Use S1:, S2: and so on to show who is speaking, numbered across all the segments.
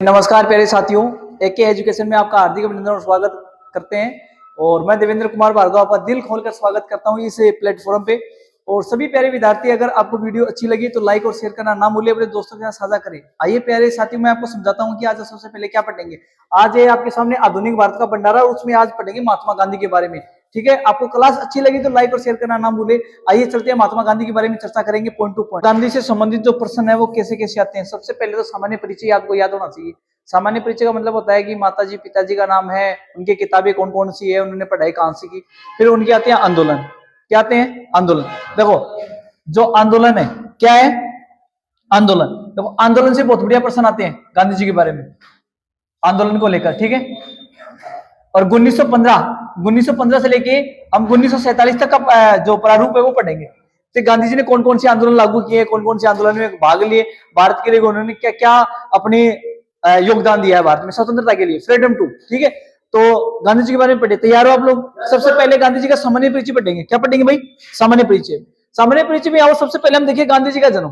S1: नमस्कार प्यारे साथियों, एके एजुकेशन में आपका हार्दिक अभिनंदन और स्वागत करते हैं। और मैं देवेंद्र कुमार भार्गव आपका दिल खोलकर स्वागत करता हूं इस प्लेटफॉर्म पे। और सभी प्यारे विद्यार्थी, अगर आपको वीडियो अच्छी लगी तो लाइक और शेयर करना ना भूलिए, अपने दोस्तों के साथ साझा करें। आइए प्यारे साथियों, मैं आपको समझाता हूं कि आज सबसे पहले क्या पढ़ेंगे। आज है आपके सामने आधुनिक भारत का भंडारा, और उसमें आज पढ़ेंगे महात्मा गांधी के बारे में। ठीक है, आपको क्लास अच्छी लगी तो लाइक और शेयर करना ना भूले। आइए चलते हैं, महात्मा गांधी के बारे में चर्चा करेंगे पॉइंट टू पॉइंट। गांधी से संबंधित जो प्रश्न है वो कैसे कैसे आते हैं। सबसे पहले तो सामान्य परिचय आपको याद होना चाहिए। सामान्य परिचय का मतलब होता है कि माताजी पिताजी का नाम है, उनकी किताबें कौन कौन सी है, उन्होंने पढ़ाई कहां से की। फिर उनके आते हैं आंदोलन। क्या आते हैं? आंदोलन। देखो, जो आंदोलन है क्या है? आंदोलन। देखो, आंदोलन से बहुत बढ़िया प्रश्न आते हैं गांधी जी के बारे में, आंदोलन को लेकर। ठीक है, और 1915 से लेके हम 1947 तक का जो प्रारूप है वो पढ़ेंगे। तो गांधी जी ने कौन कौन से आंदोलन लागू किए, कौन कौन से आंदोलन में भाग लिए, भारत के लिए उन्होंने क्या क्या अपने योगदान दिया है भारत में स्वतंत्रता के लिए, फ्रीडम टू। ठीक है, तो गांधी जी के बारे में पढ़े। तैयार हो आप लोग? सबसे पहले गांधी जी का सामान्य परिचय पढ़ेंगे। क्या पढ़ेंगे भाई? सामान्य परिचय। सामान्य परिचय में आओ, सबसे पहले हम देखिए गांधी जी का जन्म।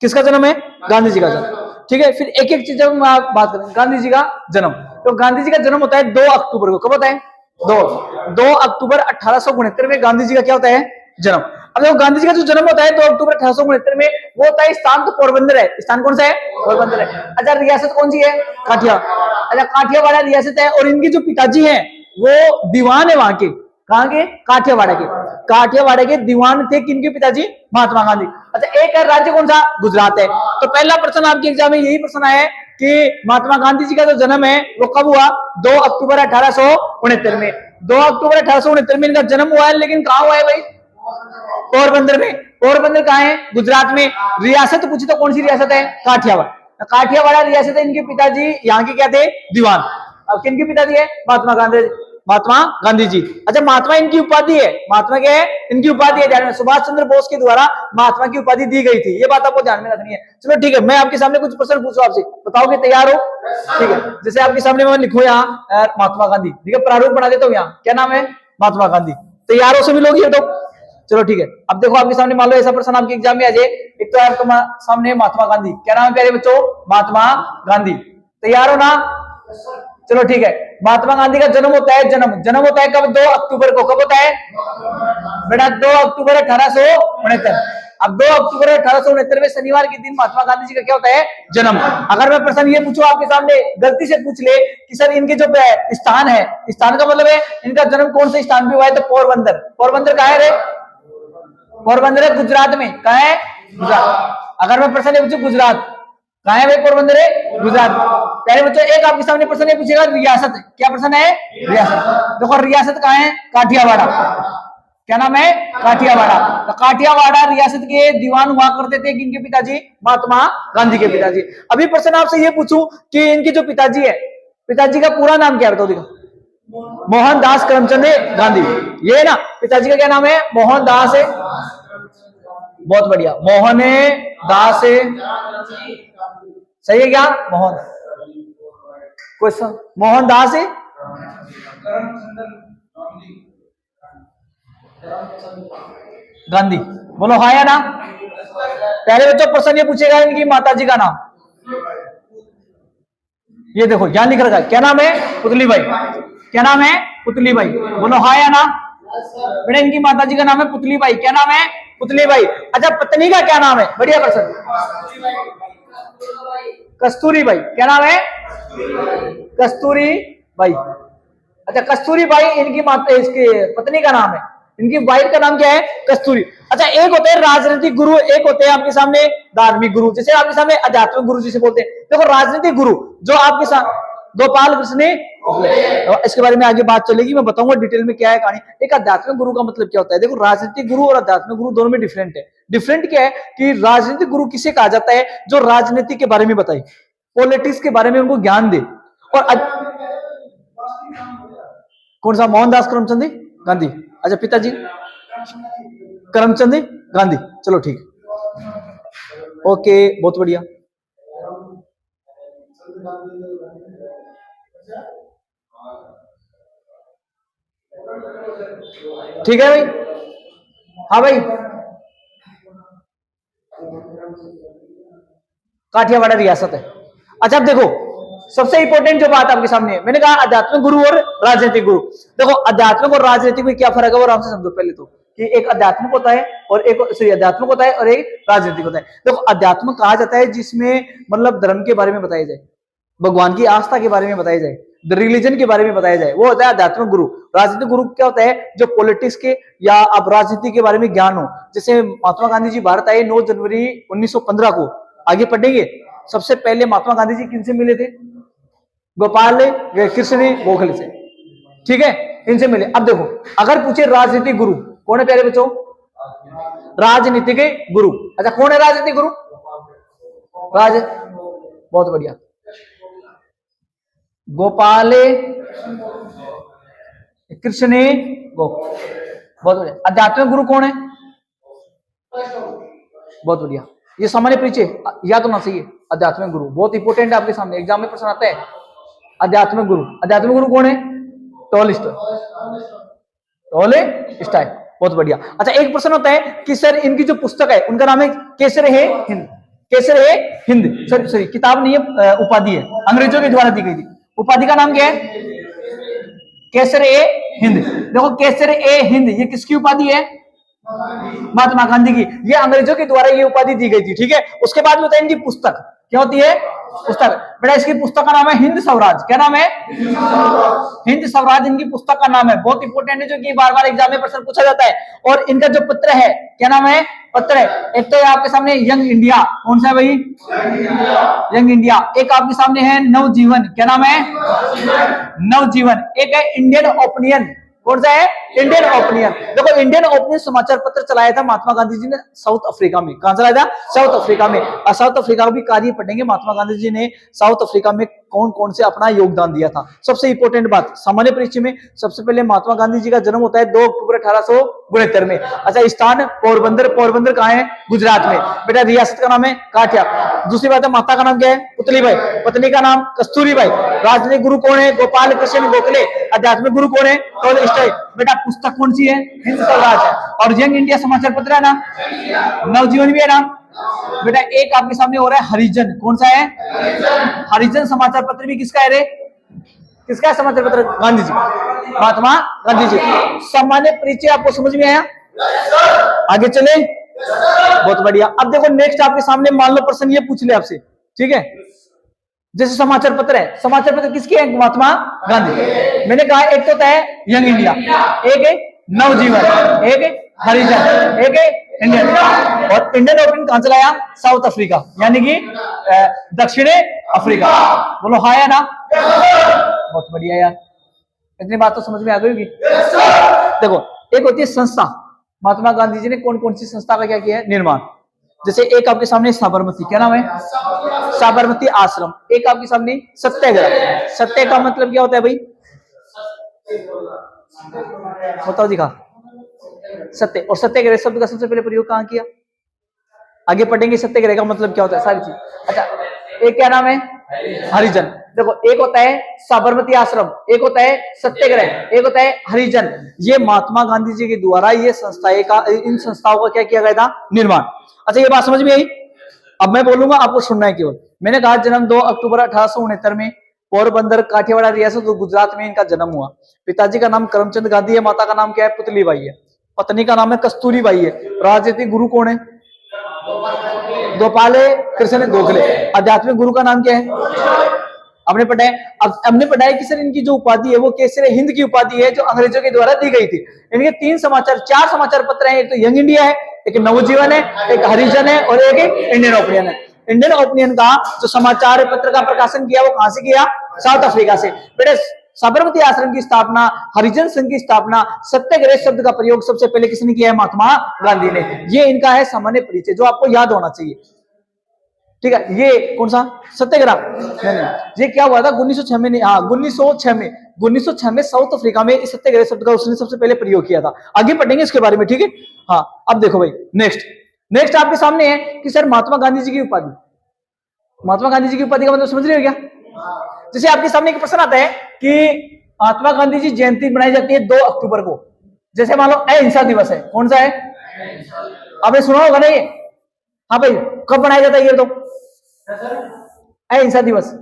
S1: किसका जन्म है? गांधी जी का जन्म। ठीक है, फिर एक एक चीज हम बात करेंगे। गांधी जी का जन्म, तो गांधी जी का जन्म होता है 2 अक्टूबर को। कब होता है? 2 अक्टूबर 1869 में गांधी जी का क्या होता है? जन्म। अब देखो, गांधी जी का जो जन्म होता है 2 अक्टूबर 1869 में, वो होता है, स्थान तो पोरबंदर है। स्थान कौन सा है? पोरबंदर है। अच्छा, रियासत कौन सी है? काठिया। अच्छा, काठियावाड़ रियासत है। और इनके जो पिताजी हैं वो दीवान है वहां के। कहां के? काठियावाड़ के। काठियावाड़ के दीवान थे किनके पिताजी? महात्मा गांधी। अच्छा, एक है राज्य कौन सा? गुजरात है। तो पहला प्रश्न आपके एग्जाम में यही प्रश्न आया है कि महात्मा गांधी जी का जो जन्म है वो कब हुआ? 2 अक्टूबर 1869 में। 2 अक्टूबर 1869 में इनका जन्म हुआ है, लेकिन कहां हुआ है भाई? पोरबंदर में। पोरबंदर कहां है? गुजरात में। रियासत पूछी तो कौन सी रियासत है? काठियावाड़। काठियावाड़ रियासत है। इनके पिताजी यहाँ के क्या थे? दीवान। अब किनके पिताजी है? महात्मा गांधी। महात्मा गांधी जी। अच्छा, महात्मा इनकी उपाधि है। महात्मा क्या है? इनकी उपाधि है। ध्यान में, सुभाष चंद्र बोस के द्वारा महात्मा की उपाधि दी गई थी। ये बात आपको ध्यान में रखनी है। चलो ठीक है, मैं आपके सामने कुछ प्रश्न पूछूं आपसे, बताओगे? तैयार हो? ठीक है, जैसे आपके सामने मैं लिखूं यहाँ महात्मा गांधी। ठीक है, प्रारूप बना देता हूँ। यहाँ क्या नाम है? महात्मा गांधी। तैयार हो सभी लोग? ये तो चलो ठीक है। अब देखो, आपके सामने मान लो ऐसा प्रश्न आपके एग्जाम में आ जाए। एक तो आपके सामने महात्मा गांधी। क्या नाम है प्यारे बच्चों? महात्मा गांधी। तैयार हो ना? चलो ठीक है। महात्मा गांधी का जन्म होता है, जन्म होता है कब? 2 अक्टूबर को। कब होता है बेटा? 2 अक्टूबर 1869। अब 2 अक्टूबर 1869 में शनिवार के दिन महात्मा गांधी जी का क्या होता है? जन्म। अगर मैं प्रश्न ये पूछूं आपके सामने, गलती से पूछ ले कि सर इनके जो स्थान है, स्थान का मतलब है इनका जन्म कौन से स्थान पे हुआ है, तो पोरबंदर। पोरबंदर कहाँ है रे? पोरबंदर है गुजरात में। कहा है? गुजरात। अगर मैं प्रश्न पूछूं गुजरात कहा है भाई? पोरबंदर है गुजरात। पहले बच्चों, एक आपके सामने प्रश्न ये पूछेगा रियासत। क्या प्रश्न है? रियासत। देखो, रियासत कहाँ है? काठियावाड़ा। क्या नाम है? काठियावाड़ा। तो काठियावाड़ा रियासत के दीवान हुआ करते थे किनके पिताजी? महात्मा गांधी के पिताजी। अभी प्रश्न आपसे ये पूछूं कि इनके जो पिताजी है, पिताजी का पूरा नाम क्या है? बताओ। देखो, मोहनदास करमचंद गांधी। ये ना पिताजी का क्या नाम है? मोहनदास है। बहुत बढ़िया, मोहन दास। सही है क्या? मोहन। क्वेश्चन, मोहनदास गांधी। बोलो हाँ या ना? पहले बच्चों प्रश्न ये पूछेगा इनकी माताजी का नाम। ये देखो, यहां लिख रखा है। क्या नाम है? पुतली बाई। क्या नाम है? पुतली बाई। बोलो हाँ या ना? बेटा, इनकी माताजी का नाम है पुतली बाई। क्या नाम है? पुतली बाई। अच्छा, पत्नी का क्या नाम है? बढ़िया प्रश्न। कस्तूरी बाई। क्या नाम है? कस्तूरी बाई। अच्छा, कस्तूरी बाई इनकी माता, इसकी पत्नी का नाम है। इनकी वाइफ का नाम क्या है? कस्तूरी। अच्छा, एक होते हैं राजनीतिक गुरु, एक होते हैं आपके सामने धार्मिक गुरु। जैसे आपके सामने आध्यात्मिक गुरु जिसे बोलते हैं। देखो, राजनीतिक गुरु जो आपके साथ गोपाल कृष्ण, इसके बारे में आगे बात चलेगी, मैं बताऊंगा डिटेल में क्या है कहानी। एक आध्यात्मिक गुरु का मतलब क्या होता है? देखो, राजनीतिक गुरु और आध्यात्मिक गुरु दोनों में डिफरेंट है। डिफरेंट क्या है कि राजनीतिक गुरु किसे कहा जाता है? जो राजनीति के बारे में बताए, पॉलिटिक्स के बारे में उनको ज्ञान दे। और कौन सा? मोहनदास करमचंद गांधी। अच्छा, पिताजी करमचंद गांधी। चलो ठीक, ओके, बहुत बढ़िया। ठीक है भाई? हाँ भाई, काठियावाड़ रियासत है। अच्छा, अब देखो, सबसे इंपॉर्टेंट जो बात आपके सामने है, मैंने कहा आध्यात्मिक गुरु और राजनीतिक गुरु। देखो आध्यात्मिक और राजनीतिक में क्या फर्क है वो आराम से समझो पहले तो, कि एक आध्यात्मिक होता है और एक आध्यात्मिक होता है और एक राजनीतिक होता है। देखो आध्यात्मिक कहा जाता है जिसमें मतलब धर्म के बारे में बताया जाए, भगवान की आस्था के बारे में बताया जाए, द रिलीजन के बारे में बताया जाए, वो होता है आध्यात्मिक गुरु। राजनीतिक गुरु क्या होता है, जो पॉलिटिक्स के या आप राजनीति के बारे में ज्ञान हो। जैसे महात्मा गांधी जी भारत आए 9 जनवरी 1915 को, आगे पढ़ेंगे। सबसे पहले महात्मा गांधी जी किनसे मिले थे? गोपाल कृष्ण गोखले से, ठीक है, इनसे मिले। अब देखो अगर पूछे राजनीतिक गुरु कौन है प्यारे बच्चों? राजनीतिक गुरु। अच्छा कौन है राजनीतिक गुरु? बहुत बढ़िया, गोपाल कृष्ण गोखले, बहुत बढ़िया। आध्यात्मिक गुरु कौन है? बहुत बढ़िया, ये सामान्य परिचय याद होना चाहिए। आध्यात्मिक गुरु बहुत इंपॉर्टेंट है, आपके सामने एग्जाम में प्रश्न आता है। आध्यात्मिक गुरु, आध्यात्मिक गुरु कौन है? टॉलस्टॉय, बहुत बढ़िया। अच्छा एक प्रश्न होता है कि सर इनकी जो पुस्तक है उनका नाम है केसर है हिंद, केसर है हिंद, सॉरी किताब नहीं है, उपाधि है, अंग्रेजों के द्वारा दी गई थी। उपाधि का नाम क्या है? केसर ए हिंद। देखो केसर ए हिंद ये किसकी उपाधि है? महात्मा गांधी की। ये अंग्रेजों के द्वारा ये उपाधि दी गई थी, ठीक है। उसके बाद में होता है इनकी पुस्तक, क्या होती है? पुस्तक। बेटा इसकी पुस्तक का नाम है हिंद स्वराज। क्या नाम है? हिंद स्वराज इनकी पुस्तक का नाम है, बहुत इंपॉर्टेंट है, जो कि बार बार एग्जाम में प्रश्न पूछा जाता है। और इनका जो पत्र है, क्या नाम है? पत्र है। एक तो आपके सामने यंग इंडिया, कौन सा है भाई? Young India. एक आपके सामने है नवजीवन, क्या नाम है? नवजीवन। एक है इंडियन ओपिनियन, कौन सा है? Indian opinion. देखो इंडियन ओपिनियन समाचार पत्र चलाया था महात्मा गांधी जी ने साउथ अफ्रीका में। कहां चलाया था? साउथ अफ्रीका में। और साउथ अफ्रीका भी कार्य पढ़ेंगे, महात्मा गांधी जी ने साउथ अफ्रीका में कौन कौन से अपना योगदान दिया था। सबसे इंपॉर्टेंट बात सामान्य परिचय में, सबसे पहले महात्मा गांधी जी का जन्म होता है 2 अक्टूबर 1869 में। अच्छा स्थान पोरबंदर, पोरबंदर कहाँ है? गुजरात में। बेटा रियासत का नाम है काठिया। दूसरी बात है माता का नाम क्या है? पुतलीबाई, पत्नी का नाम कस्तूरीबाई। राजनीतिक गुरु कौन है? गोपाल कृष्ण गोखले। आध्यात्मिक गुरु कौन है? टॉलस्टॉय। बेटा पुस्तक कौन सी है? हिंद स्वराज है। और यंग इंडिया समाचार पत्र है ना, नवजीवन भी है ना। बेटा एक आपके सामने हो रहा है हरिजन, कौन सा है? हरिजन समाचार पत्र भी किसका है रे? किसका है समाचार पत्र? गांधी जी, महात्मा गांधी जी। सामान्य परिचय आपको समझ में आया? आगे चले, बहुत बढ़िया। अब देखो नेक्स्ट आपके सामने मान लो प्रश्न ये पूछ ले आपसे, ठीक है। जैसे समाचार पत्र है, समाचार पत्र किसके हैं? महात्मा गांधी। मैंने कहा एक तो है यंग इंडिया, एक है नवजीवन, एक है हरिजन, एक है इंडियन। और इंडियन ओपिनियन कहां चलाया? साउथ अफ्रीका, यानी कि दक्षिण अफ्रीका। बोलो हाँ या ना? बहुत बढ़िया यार, इतनी बात तो समझ में आ गई होगी। देखो एक होती है संस्था, महात्मा गांधी जी ने कौन कौन सी संस्था का क्या किया है? निर्माण। जैसे एक आपके सामने साबरमती, क्या नाम है? साबरमती आश्रम। एक आपके सामने सत्याग्रह। सत्य का मतलब क्या होता है भाई? बताओ दिखा। सत्य। और सत्याग्रह शब्द का सबसे पहले प्रयोग कहां किया? आगे पढ़ेंगे सत्याग्रह का मतलब क्या होता है, सारी चीज। अच्छा एक क्या नाम है? हरिजन। देखो एक होता है साबरमती आश्रम, एक होता है सत्याग्रह, एक होता है हरिजन। ये महात्मा गांधी जी के द्वारा ये संस्थाएं का, इन संस्थाओं का क्या किया गया था? निर्माण। अच्छा ये बात समझ में आई? अब मैं बोलूंगा, आपको सुनना है केवल। मैंने कहा जन्म 2 अक्टूबर 1869 में पोरबंदर काठियावाड़ रियासत गुजरात में इनका जन्म हुआ। पिताजी का नाम करमचंद गांधी है, माता का नाम क्या है? पुतलीबाई है। पत्नी का नाम है कस्तूरीबाई है। राजनीतिक गुरु कौन है? गोपाल कृष्ण गोखले। आध्यात्मिक गुरु का नाम क्या है? आपने पढ़ा है। अब हमने पढ़ा है कि सर इनकी जो उपाधि है वो केसर हिंद की उपाधि है, जो अंग्रेजों के द्वारा दी गई थी। इनके 4 समाचार पत्र हैं, एक तो यंग इंडिया है, एक नवजीवन है, एक हरिजन है और एक इंडियन ओपिनियन है। इंडियन ओपिनियन का जो समाचार पत्र का प्रकाशन किया वो कहां से किया? साउथ अफ्रीका से। बेटे साबरमती आश्रम की स्थापना, हरिजन संघ की स्थापना, सत्याग्रह शब्द का प्रयोग सबसे पहले किसने किया है? महात्मा गांधी ने। ये इनका है सामान्य परिचय जो आपको याद होना चाहिए, ठीक है। ये कौन सा? सत्याग्रह। नहीं, ये क्या हुआ था? 1906 में। हाँ 1906 में साउथ अफ्रीका में इस सत्याग्रह शब्द का उसने सबसे पहले प्रयोग किया था। आगे पढ़ेंगे इसके बारे में, ठीक है। हाँ अब देखो भाई नेक्स्ट आपके सामने है कि सर महात्मा गांधी जी की उपाधि, महात्मा गांधी जी की उपाधि का मतलब समझ रहे हो क्या? जैसे आपके सामने एक प्रश्न आता है कि महात्मा गांधी जी जयंती बनाई जाती है 2 अक्टूबर को। जैसे मान लो अहिंसा दिवस है, कौन सा है? आपने सुना होगा ना ये? हाँ भाई कब बनाया जाता है ये? तो अहिंसा दिवस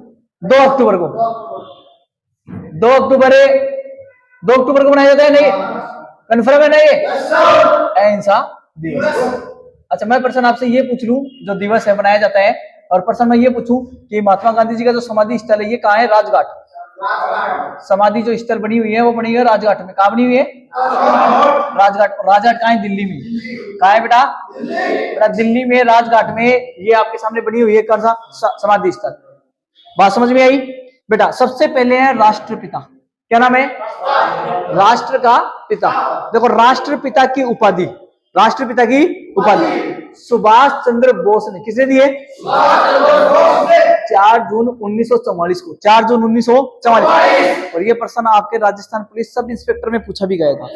S1: 2 अक्टूबर को 2 अक्टूबर 2 अक्टूबर को मनाया जाता है नहीं? कन्फर्म है ना ये? अहिंसा दिवस। अच्छा, मैं प्रश्न आपसे ये पूछ लूं, जो दिवस है मनाया जाता है, और प्रश्न मैं ये पूछूं कि महात्मा गांधी जी का जो समाधि स्थल है ये कहाँ है? राजघाट। समाधि जो स्थल बनी हुई है वो बनी हुई है राजघाट में। कहाँ बनी हुई है? राजघाट। राजघाट कहाँ है? दिल्ली में। कहाँ है बेटा? बेटा दिल्ली में राजघाट में ये आपके सामने बनी हुई है कौन सा समाधि स्थल? बात समझ में आई? बेटा सबसे पहले है राष्ट्रपिता। क्या नाम है? राष्ट्र का पिता। देखो राष्ट्रपिता की उपाधि, राष्ट्रपिता की उपाधि सुभाष चंद्र बोस ने किसने दिए? 4 जून 1944 को। 4 जून 1944। और ये प्रश्न आपके राजस्थान पुलिस सब इंस्पेक्टर में पूछा भी गया था।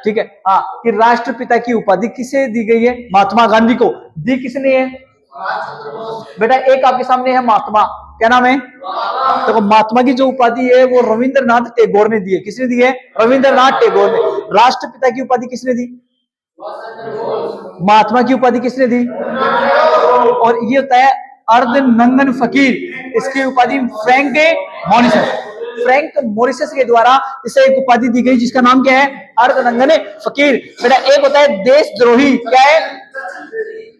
S1: ठीक है, हाँ, कि राष्ट्रपिता की उपाधि किसे दी गई है? महात्मा गांधी को। दी किसने है? बेटा एक आपके सामने है महात्मा। क्या नाम है? देखो महात्मा की जो उपाधि है वो रविंद्रनाथ टैगोर ने दी है। किसने दी है? रविंद्रनाथ टैगोर ने। राष्ट्रपिता की उपाधि किसने दी? महात्मा की उपाधि किसने दी? और ये होता है अर्धनंगन फकीर। इसकी उपाधि फ्रैंक मॉरिसस, फ्रैंक मॉरिसस के द्वारा इसे एक उपाधि दी गई जिसका नाम क्या है? अर्धनंगन फकीर। बेटा एक होता है देशद्रोही। क्या है?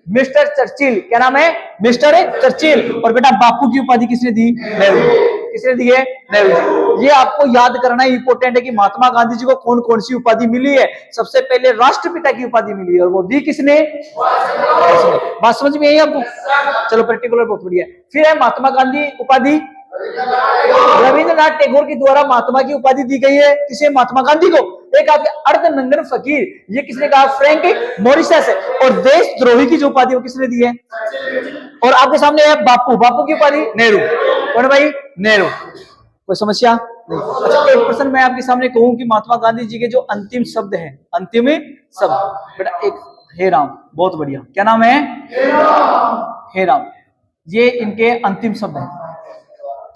S1: Mister Churchill. क्या नाम है? Mister Churchill. और बेटा बापू की उपाधि किसने दी? नेहरू। किसने दी है? नेहरू जी। ये आपको याद करना इंपॉर्टेंट है कि महात्मा गांधी जी को कौन कौन सी उपाधि मिली है। सबसे पहले राष्ट्रपिता की उपाधि मिली है और वो दी किसने? बात समझ में आई आपको? चलो पर्टिकुलर बहुत बढ़िया। फिर है महात्मा गांधी उपाधि रविंद्रनाथ टैगोर के द्वारा महात्मा की उपाधि दी गई है। किसे? महात्मा गांधी को। एक आपके अर्धनंगन फकीर, ये किसने कहा? फ्रैंक मॉरिसस है। और देशद्रोही की जो उपाधि वो किसने दी है? और आपके सामने है बापू। बापू की उपाधि नेहरू। कौन भाई? नेहरू। कोई समस्या नहीं? अच्छा एक प्रश्न मैं आपके सामने कहूं कि महात्मा गांधी जी के जो अंतिम शब्द हैं, अंतिम शब्द, बेटा एक हे राम। बहुत बढ़िया। क्या नाम है? हे राम। ये इनके अंतिम शब्द हैं।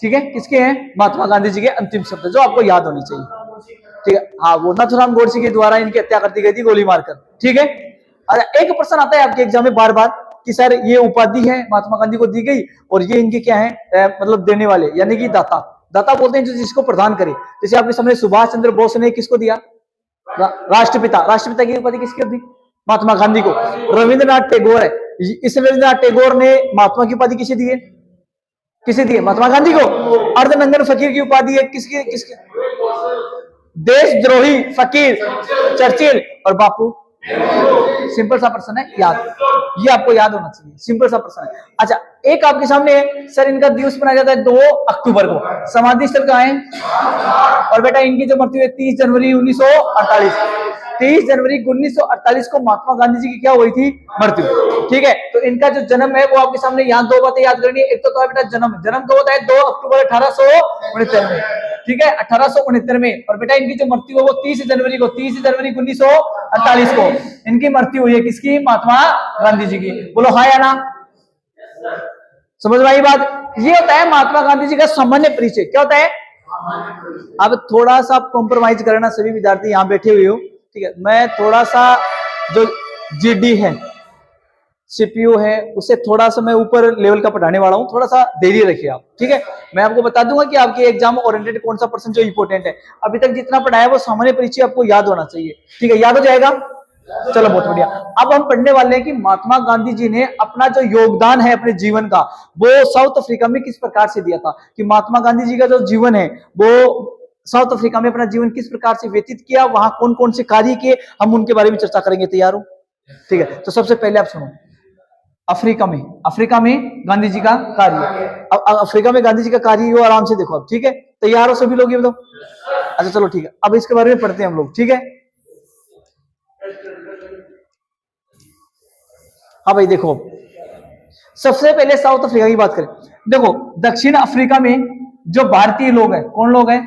S1: ठीक है, किसके हैं? महात्मा गांधी जी के अंतिम शब्द जो आपको याद होनी चाहिए। ठीक है, हाँ, वो नाथुराम गोडसे के द्वारा इनकी हत्या कर दी गई थी गोली मारकर। ठीक है। अच्छा एक प्रश्न आता है आपके एग्जाम में बार बार कि सर ये उपाधि है महात्मा गांधी को दी गई और ये इनके क्या है? मतलब देने वाले यानी कि दाता। दाता बोलते हैं जो जिसको प्रदान करे। जैसे आपके सामने सुभाष चंद्र बोस ने किसको दिया? राष्ट्रपिता। राष्ट्रपिता की उपाधि किसको दी? महात्मा गांधी को। रविंद्रनाथ टैगोर है, इस रविंद्रनाथ टैगोर ने महात्मा की उपाधि किसे दी है? किसे दी है? महात्मा गांधी को। अर्धनंगन फकीर की उपाधि है किसकी? किसके? देशद्रोही फकीर चर्चिल। और बापू। सिंपल सा प्रश्न है, याद, ये आपको याद होना चाहिए। सिंपल सा प्रश्न है। अच्छा एक आपके सामने है सर इनका दिवस मनाया जाता है 2 अक्टूबर को। समाधि स्थल कहाँ है? और बेटा इनकी जो मृत्यु है 30 जनवरी 1948। 30 जनवरी 1948 को महात्मा गांधी जी की क्या हुई थी? मृत्यु। ठीक है, तो इनका जो जन्म है वो आपके सामने यहाँ 2 बातें याद करनी है। एक तो है बेटा जन्म। जन्म कब होता है? 2 अक्टूबर 1869 में। ठीक है, 1869 में। और बेटा इनकी जो मृत्यु है वो 30 जनवरी को, 30 जनवरी 1948 को इनकी मृत्यु हुई है। किसकी? महात्मा गांधी जी की। बोलो हाँ या ना? समझ में आई बात? ये होता है महात्मा गांधी जी का सामान्य परिचय। क्या होता है? अब थोड़ा सा कॉम्प्रोमाइज करना सभी विद्यार्थी यहाँ बैठे हुए हो। ठीक है, मैं थोड़ा सा जो जीडी है, सीपीयू है, उसे थोड़ा सा मैं ऊपर लेवल का पढ़ाने वाला हूँ। थोड़ा सा धैर्य रखिए आप। ठीक है, मैं आपको बता दूंगा कि आपके एग्जाम ओरिएंटेड कौन सा पर्सन जो इंपॉर्टेंट है। अभी तक जितना पढ़ाया वो सामान्य परिचय आपको याद होना चाहिए। ठीक है, याद हो जाएगा? चलो बहुत बढ़िया। अब हम पढ़ने वाले हैं कि महात्मा गांधी जी ने अपना जो योगदान है अपने जीवन का वो साउथ अफ्रीका में किस प्रकार से दिया था। कि महात्मा गांधी जी का जो जीवन है वो साउथ अफ्रीका में अपना जीवन किस प्रकार से व्यतीत किया, वहां कौन कौन से कार्य किए, हम उनके बारे में चर्चा करेंगे। तैयार हो? ठीक है, तो सबसे पहले आप सुनो। अफ्रीका में गांधी जी का कार्य। अब अफ्रीका में गांधी जी का कार्य हो, आराम से देखो अब। ठीक है, तैयार हो सभी लोग? ये बताओ। अच्छा चलो ठीक है, अब इसके बारे में पढ़ते हैं हम लोग। ठीक है, हाँ भाई देखो, सबसे पहले साउथ अफ्रीका की बात करें। देखो दक्षिण अफ्रीका में जो भारतीय लोग हैं, कौन लोग हैं?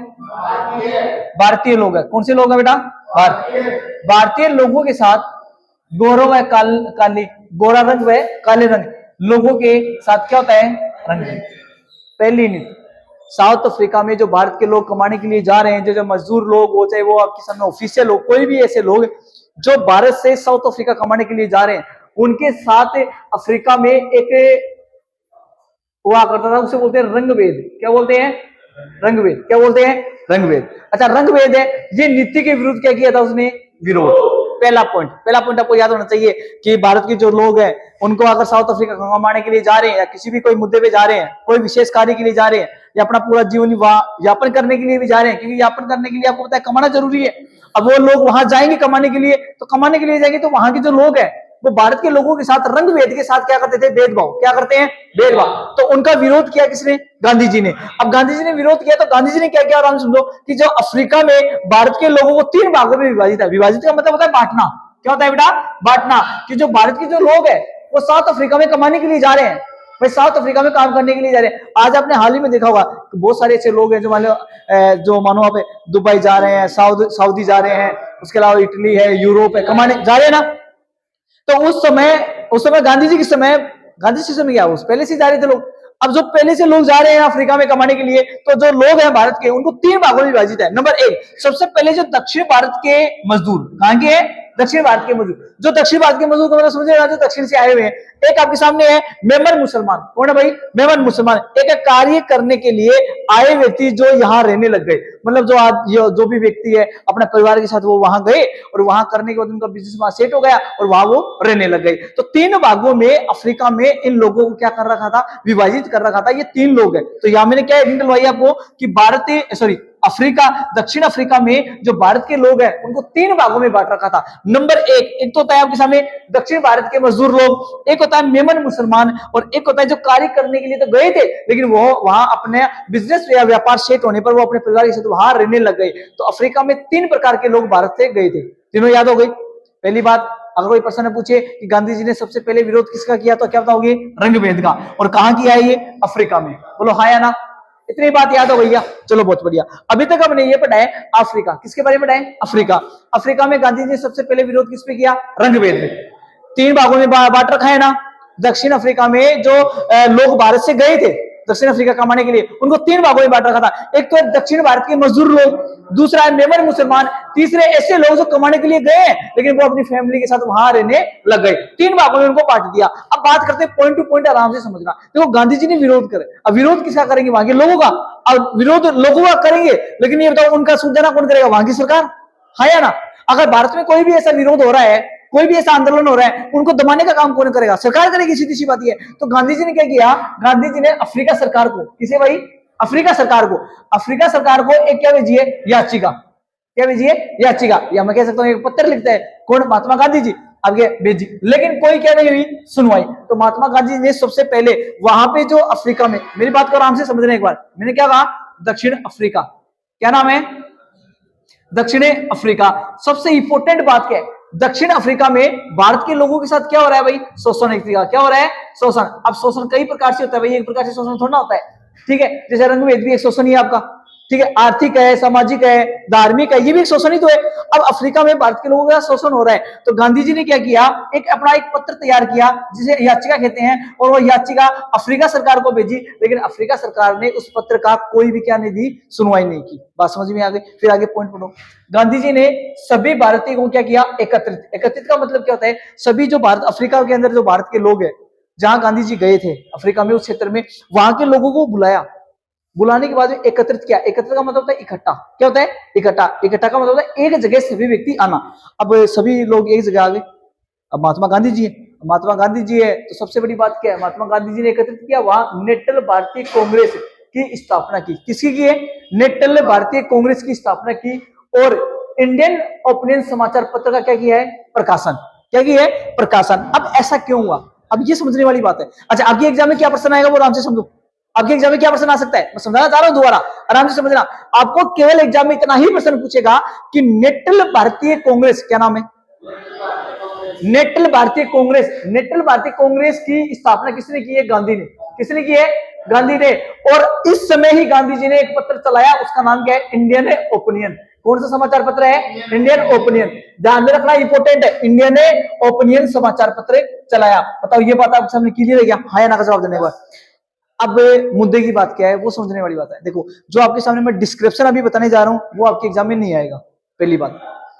S1: भारतीय लोग हैं। कौन से लोग हैं बेटा? भारतीय लोगों के साथ गोरों व काली, गोरा रंग व काले रंग लोगों के साथ क्या होता है? रंग। पहली नीति, साउथ अफ्रीका में जो भारत के लोग कमाने के लिए जा रहे हैं, जो मजदूर लोग हो, चाहे वो आपके सामने ऑफिशियल लोग, कोई भी ऐसे लोग जो भारत से साउथ अफ्रीका कमाने के लिए जा रहे हैं, उनके साथ अफ्रीका में एक हुआ करता था, उसे बोलते हैं रंगभेद। क्या बोलते हैं? रंगभेद। क्या बोलते हैं? रंगभेद। अच्छा, रंगभेद है, ये नीति के विरुद्ध क्या किया था उसने? विरोध। पहला पॉइंट आपको याद होना चाहिए कि भारत के जो लोग हैं उनको अगर साउथ अफ्रीका कमाने के लिए जा रहे हैं या किसी भी कोई मुद्दे पे जा रहे हैं, कोई विशेष कार्य के लिए जा रहे हैं या अपना पूरा जीवन यापन करने के लिए भी जा रहे हैं, क्योंकि यापन करने के लिए आपको पता है कमाना जरूरी है। अब वो लोग वहां जाएंगे कमाने के लिए, तो कमाने के लिए जाएंगे तो वहां के जो लोग हैं वो भारत के लोगों के साथ रंगभेद के साथ क्या करते थे? भेदभाव। क्या करते हैं? भेदभाव। तो उनका विरोध किया किसने? गांधी जी ने। अब गांधी जी ने विरोध किया तो गांधी जी ने क्या किया? आराम से समझो कि जो अफ्रीका में भारत के लोगों को 3 भागों में विभाजित है। विभाजित का मतलब होता है बांटना। क्या होता है बेटा? बांटना। कि जो भारत के जो लोग हैं वो साउथ अफ्रीका में कमाने के लिए जा रहे हैं, भाई साउथ अफ्रीका में काम करने के लिए जा रहे हैं। आज आपने हाल ही में देखा होगा बहुत सारे ऐसे लोग हैं जो मानो आप दुबई जा रहे हैं, सऊदी जा रहे हैं, उसके अलावा इटली है, यूरोप है, कमाने जा रहे हैं ना। तो उस समय गांधी जी के समय क्या उस पहले से जा रहे थे लोग। अब जो पहले से लोग जा रहे हैं अफ्रीका में कमाने के लिए, तो जो लोग हैं भारत के उनको 3 भागों में विभाजित है। नंबर 1, सबसे पहले जो दक्षिण भारत के मजदूर, कहां के हैं? दक्षिण भारत के मजदूर। जो दक्षिण भारत के मजदूर को मतलब समझेगा, जो दक्षिण से आए हुए हैं। एक आपके सामने है मेमन मुसलमान। कौन है भाई? मेमन मुसलमान। एक कार्य करने के लिए आए व्यक्ति जो यहाँ रहने लग गए, मतलब जो भी व्यक्ति है अपने परिवार के साथ वो वहां गए और वहां करने के बाद उनका बिजनेस वहां सेट हो गया और वहां वो रहने लग गए। तो 3 भागों में अफ्रीका में इन लोगों को क्या कर रखा था? विभाजित कर रखा था। ये 3 लोग हैं। तो यहां मैंने क्या डलवाई आपको कि दक्षिण अफ्रीका में जो भारत के लोग हैं उनको 3 भागों में बांट रखा था। नंबर 1 तो होता है आपके सामने दक्षिण भारत के मजदूर लोग, एक होता है मेमन मुसलमान, और एक होता है जो कार्य करने के लिए तो गए थे लेकिन वो वहां अपने बिजनेस या व्यापार सेट होने पर वो अपने परिवार के साथ वहां रहने लग गए। तो अफ्रीका में 3 प्रकार के लोग भारत से गए थे। तीनों याद हो गई। पहली बात, अगर कोई प्रश्न पूछे कि गांधी जी ने सबसे पहले विरोध किसका किया, तो क्या बताओगे? रंगभेद का। और कहां किया है ये? अफ्रीका में। बोलो हाँ या ना? इतनी बात याद हो गई क्या? चलो बहुत बढ़िया। अभी तक हमने ये पढ़ा है अफ्रीका। किसके बारे में पढ़ा है? अफ्रीका। अफ्रीका में गांधी जी ने सबसे पहले विरोध किस पे किया? रंगभेद में। 3 भागों में बांट रखा है ना। दक्षिण अफ्रीका में जो लोग भारत से गए थे दक्षिण अफ्रीका कमाने के लिए, उनको 3 भागों में बांट रखा था। एक तो है दक्षिण भारत के मजदूर लोग, दूसरा है मेमन मुसलमान, तीसरे ऐसे लोग जो कमाने के लिए गए हैं लेकिन वो अपनी फैमिली के साथ वहां रहने लग गए। 3 भागों में उनको बांट दिया। अब बात करते हैं पॉइंट टू पॉइंट, आराम से समझना। देखो गांधी जी ने विरोध करे, अब विरोध किसका करेंगे? वहां के लोगों का। अब विरोध लोगों का करेंगे, लेकिन ये बताओ उनका सुलझाना कौन करेगा? वहां की सरकार, है या ना? अगर भारत में कोई भी ऐसा विरोध हो रहा है, कोई भी ऐसा आंदोलन हो रहा है, उनको दबाने का काम कौन करेगा? सरकार करेगी, सीधी सी बात है। तो गांधी जी ने क्या किया? गांधी जी ने अफ्रीका सरकार को, किसे भाई? अफ्रीका सरकार को एक क्या भेजी है? याचिका। क्या भेजी है? याचिका, या मैं कह सकता हूं एक पत्र लिखता है कौन? महात्मा गांधी जी। अब ये भेजी, लेकिन कोई क्या नहीं हुई? सुनवाई। तो महात्मा गांधी ने सबसे पहले वहां पे जो अफ्रीका में, मेरी बात को आराम से समझना एक बार, मैंने क्या कहा? दक्षिण अफ्रीका। क्या नाम है? दक्षिण अफ्रीका। सबसे इंपॉर्टेंट बात क्या है? दक्षिण अफ्रीका में भारत के लोगों के साथ क्या हो रहा है भाई? शोषण। क्या हो रहा है? शोषण। अब शोषण कई प्रकार से होता है भाई, एक प्रकार से शोषण थोड़ा होता है, ठीक है? जैसे रंगभेद भी एक शोषण ही है आपका, ठीक है? आर्थिक है, सामाजिक है, धार्मिक है, ये भी एक शोषण ही तो है। अब अफ्रीका में भारत के लोगों का शोषण हो रहा है, तो गांधी जी ने क्या किया? अपना एक पत्र तैयार किया जिसे याचिका कहते हैं, और वो याचिका अफ्रीका सरकार को भेजी, लेकिन अफ्रीका सरकार ने उस पत्र का कोई भी क्या नहीं दी? सुनवाई नहीं की। बात समझ में आ गई? फिर आगे पॉइंट पढ़ो। गांधी जी ने सभी भारतीयों को क्या किया? एकत्रित का मतलब क्या होता है? सभी जो भारत अफ्रीका के अंदर जो भारत के लोग हैं, जहां गांधी जी गए थे अफ्रीका में, उस क्षेत्र में, वहां के लोगों को बुलाया। बुलाने के बाद एकत्रित किया। एकत्रित का मतलब होता है इकट्ठा। क्या होता है? इकट्ठा का मतलब होता है एक जगह सभी व्यक्ति आना। अब सभी लोग एक जगह आ गए। अब महात्मा गांधी जी है, तो सबसे बड़ी बात क्या है? महात्मा गांधी जी ने एकत्रित किया, वहां नेशनल भारतीय कांग्रेस की स्थापना की। किसकी की है? नेशनल भारतीय कांग्रेस की स्थापना की। और इंडियन ओपिनियन समाचार पत्र का क्या किया है? प्रकाशन। क्या किया है? प्रकाशन। अब ऐसा क्यों हुआ? अब ये समझने वाली बात है। अच्छा, आपके एग्जाम में क्या प्रश्न आएगा वो आराम से समझो। आपके एग्जाम में क्या प्रश्न आ सकता है, मैं समझाना चाह रहा हूं, दोबारा आराम से समझना। आपको केवल एग्जाम में इतना ही प्रश्न पूछेगा कि नेशनल भारतीय कांग्रेस, क्या नाम है? नेशनल भारतीय कांग्रेस की स्थापना किसने की है? गांधी ने। किसने की है? गांधी ने। और इस समय ही गांधी जी ने एक पत्र चलाया, उसका नाम क्या है? Indian opinion. कौन सा समाचार पत्र है? Indian opinion. ध्यान में रखना, इंपोर्टेंट है। इंडियन ओपिनियन समाचार पत्र चलाया। बताओ ये बात आपके सामने क्लियर है क्या? हाँ या ना का जवाब देने के बाद। अब मुद्दे की बात क्या है वो समझने वाली बात है। देखो, जो आपके सामने मैं डिस्क्रिप्शन अभी बताने जा रहा हूं वो आपके एग्जाम में नहीं आएगा, पहली बात।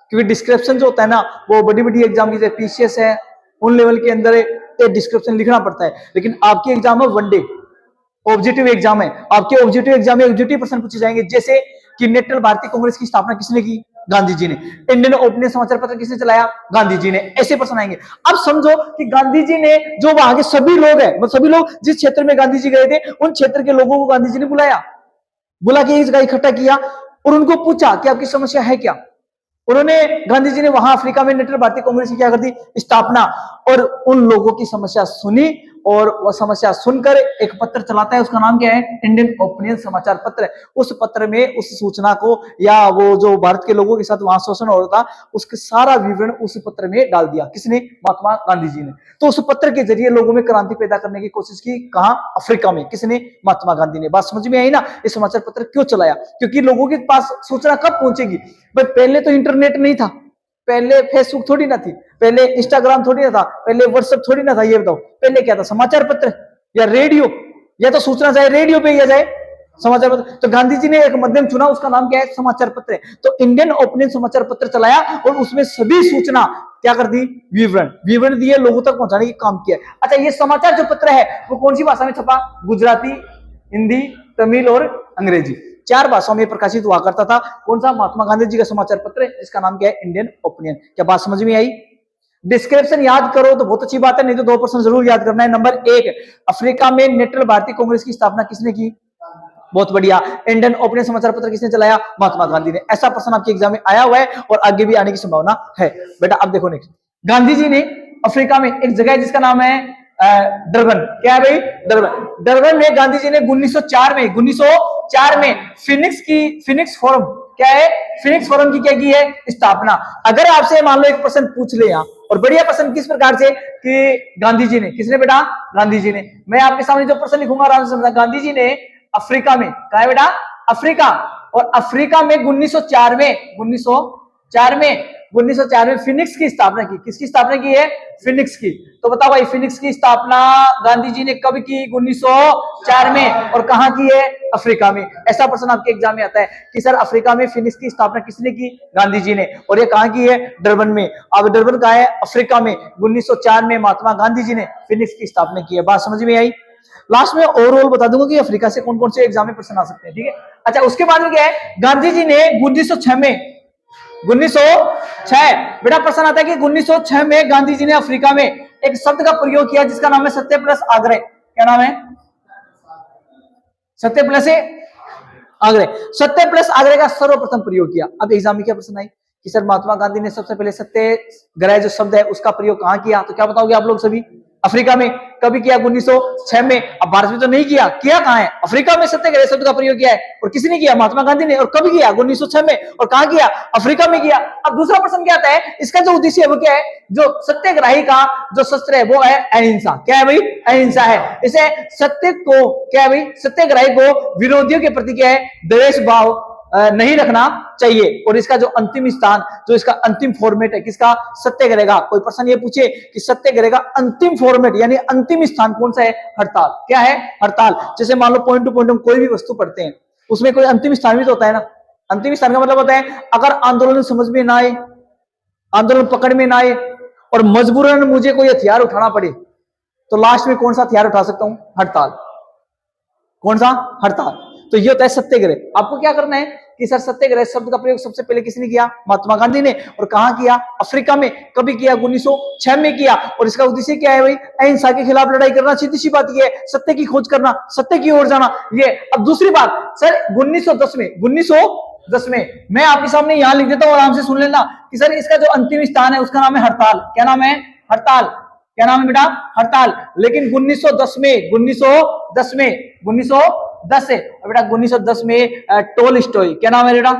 S1: क्योंकि डिस्क्रिप्शन जो होता है ना, वो बड़ी बड़ी एग्जाम की जैसे पीसीएस है, उन लेवल के अंदर डिस्क्रिप्शन लिखना पड़ता है। लेकिन आपके एग्जाम में वनडे ऑब्जेक्टिव एग्जाम है, आपके ऑब्जेक्टिव एग्जाम में ऑब्जेक्टिव प्रश्न पूछे जाएंगे, जैसे कि नेशनल भारतीय कांग्रेस की स्थापना किसने की? गांधी जी ने। इंडियन ओपिनियन समाचार पत्र किसने चलाया? गांधी जी ने। ऐसे प्रश्न आएंगे। अब समझो कि गांधी जी ने, जो वहां के सभी लोग हैं, मतलब सभी लोग जिस क्षेत्र में गांधी जी गए थे, उन क्षेत्र के लोगों को गांधी जी ने बुला के इस जगह इकट्ठा किया और उनको पूछा कि आपकी समस्या है क्या। उन्होंने, गांधी जी ने वहां अफ्रीका में नेशनल भारतीय कांग्रेस की क्या कर दी? स्थापना। और उन लोगों की समस्या सुनी और वह समस्या सुनकर एक पत्र चलाता है, उसका नाम क्या है? इंडियन ओपिनियन समाचार पत्र। उस पत्र में उस सूचना को, या वो जो भारत के लोगों के साथ वहां शोषण हो रहा था, उसका सारा विवरण उस पत्र में डाल दिया। किसने? महात्मा गांधी जी ने। तो उस पत्र के जरिए लोगों में क्रांति पैदा करने की कोशिश की। कहां? अफ्रीका में। किसने? महात्मा गांधी ने। बात समझ में आई ना? ये समाचार पत्र क्यों चलाया? क्योंकि लोगों के पास सूचना कब पहुंचेगी? भाई पहले तो इंटरनेट नहीं था, पहले फेसबुक थोड़ी ना थी, पहले इंस्टाग्राम थोड़ी ना था, पहले व्हाट्सएप थोड़ी ना था। ये बताओ पहले क्या था? समाचार पत्र या रेडियो? या तो सूचना चाहे रेडियो पे या जाए समाचार पत्र। तो गांधी जी ने एक माध्यम चुना, उसका नाम क्या है? समाचार पत्र। तो इंडियन ओपिनियन समाचार पत्र चलाया और उसमें सभी सूचना क्या कर दी? विवरण दिए, लोगों तक पहुंचाने की काम किया। अच्छा, ये समाचार जो पत्र है वो कौन सी भाषा में छपा? गुजराती, हिंदी, तमिल और अंग्रेजी, 4 भाषाओं में प्रकाशित हुआ करता था। कौन सा? महात्मा गांधी जी का समाचार पत्र, जिसका नाम क्या है? Indian opinion. क्या बात समझ में आई? डिस्क्रिप्शन याद करो तो बहुत अच्छी बात है, नहीं तो 2 प्रश्न जरूर याद करना है। नंबर 1, अफ्रीका में नेशनल भारतीय कांग्रेस की स्थापना किसने की? बहुत बढ़िया। इंडियन ओपिनियन समाचार पत्र किसने चलाया? महात्मा गांधी ने। ऐसा प्रश्न आपके एग्जाम में आया हुआ है और आगे भी आने की संभावना है। बेटा अब देखो नेक्स्ट, गांधी जी ने अफ्रीका में एक जगह है जिसका नाम है डरबन। क्या है भाई? डरबन। डरबन में गांधी जी ने 1904 में फिनिक्स फोरम, क्या है? फिनिक्स फोरम की क्या की है? स्थापना। अगर आपसे मान लो एक प्रश्न पूछ ले यहाँ, और बढ़िया प्रश्न किस प्रकार से, कि गांधी जी ने, किसने बेटा? गांधी जी ने। मैं आपके सामने जो प्रश्न लिखूंगा आराम से समझना। गांधी जी ने अफ्रीका में, कहा है बेटा? अफ्रीका। और अफ्रीका में 1904 में फिनिक्स की स्थापना की। किसकी स्थापना की है? फिनिक्स की। तो बताओ भाई, फिनिक्स की स्थापना गांधी जी ने कब की? 1904 में। और कहां की है? अफ्रीका में। ऐसा प्रश्न आपके एग्जाम में आता है कि सर अफ्रीका में फिनिक्स की स्थापना किसने की? गांधी जी ने। और ये कहां की है? डरबन में। अब डरबन कहां है? अफ्रीका में। 1904 में महात्मा गांधी जी ने फिनिक्स की स्थापना की है। बात समझ में आई? लास्ट में ओवरऑल बता दूंगा कि अफ्रीका से कौन कौन से एग्जाम में प्रश्न आ सकते हैं, ठीक है? अच्छा, उसके बाद में क्या है? गांधी जी ने 1906 बेटा प्रश्न आता है कि 1906 में गांधी जी ने अफ्रीका में एक शब्द का प्रयोग किया जिसका नाम है सत्य प्लस आग्रह। क्या नाम है? सत्य प्लस आग्रह। सत्य प्लस आग्रह का सर्वप्रथम प्रयोग किया। अब एग्जाम में क्या प्रश्न आई कि सर महात्मा गांधी ने सबसे पहले सत्याग्रह जो शब्द है उसका प्रयोग कहां किया? तो क्या बताओगे आप लोग सभी? अफ्रीका में। कभी किया? 1906 में। अब भारत में तो नहीं किया, किया कहां है? अफ्रीका में सत्याग्रह शब्द का प्रयोग किया है। और किसने किया? महात्मा गांधी ने। और कभी किया? 1906 में। और कहां किया? अफ्रीका में किया। अब दूसरा प्रश्न क्या आता है? इसका जो उद्देश्य है वो क्या है? जो सत्याग्रही का जो शस्त्र है वो है अहिंसा। क्या है भाई? अहिंसा है। इसे सत्य को, क्या है भाई? सत्याग्रही को विरोधियों के प्रति क्या है? द्वेष भाव नहीं रखना चाहिए। और इसका जो अंतिम स्थान, जो इसका अंतिम फॉर्मेट है, किसका? सत्याग्रह का। कोई प्रश्न ये पूछे कि सत्याग्रह का अंतिम फॉर्मेट यानी अंतिम स्थान कौन सा है? हड़ताल। क्या है? हड़ताल। जैसे मान लो पॉइंट टू पॉइंट हम कोई भी वस्तु पढ़ते हैं, उसमें कोई अंतिम स्थान भी तो होता है ना। अंतिम स्थान का मतलब होता है अगर आंदोलन समझ में ना आए, आंदोलन पकड़ में ना आए और मजबूरन मुझे कोई हथियार उठाना पड़े, तो लास्ट में कौन सा हथियार उठा सकता हूं? हड़ताल। कौन सा? हड़ताल। तो ये होता है सत्याग्रह। आपको क्या करना है कि सर सत्याग्रह शब्द का प्रयोग सबसे पहले किसने किया? महात्मा गांधी ने। और कहां किया? अफ्रीका में। कभी किया? 1906 में किया। और इसका उद्देश्य क्या है भाई? अहिंसा के खिलाफ लड़ाई करना। सीधी सी बात ये है, सत्य की खोज करना, सत्य की ओर जाना। ये अब दूसरी बात सर 1910 में मैं आपके सामने यहां लिख देता हूं, आराम से सुन लेना कि सर इसका जो अंतिम स्थान है उसका नाम है हड़ताल। क्या नाम है? हड़ताल। क्या नाम है बेटा? हड़ताल। लेकिन 1910 से बेटा 1910 में टोलस्टॉय, क्या नाम है बेटा?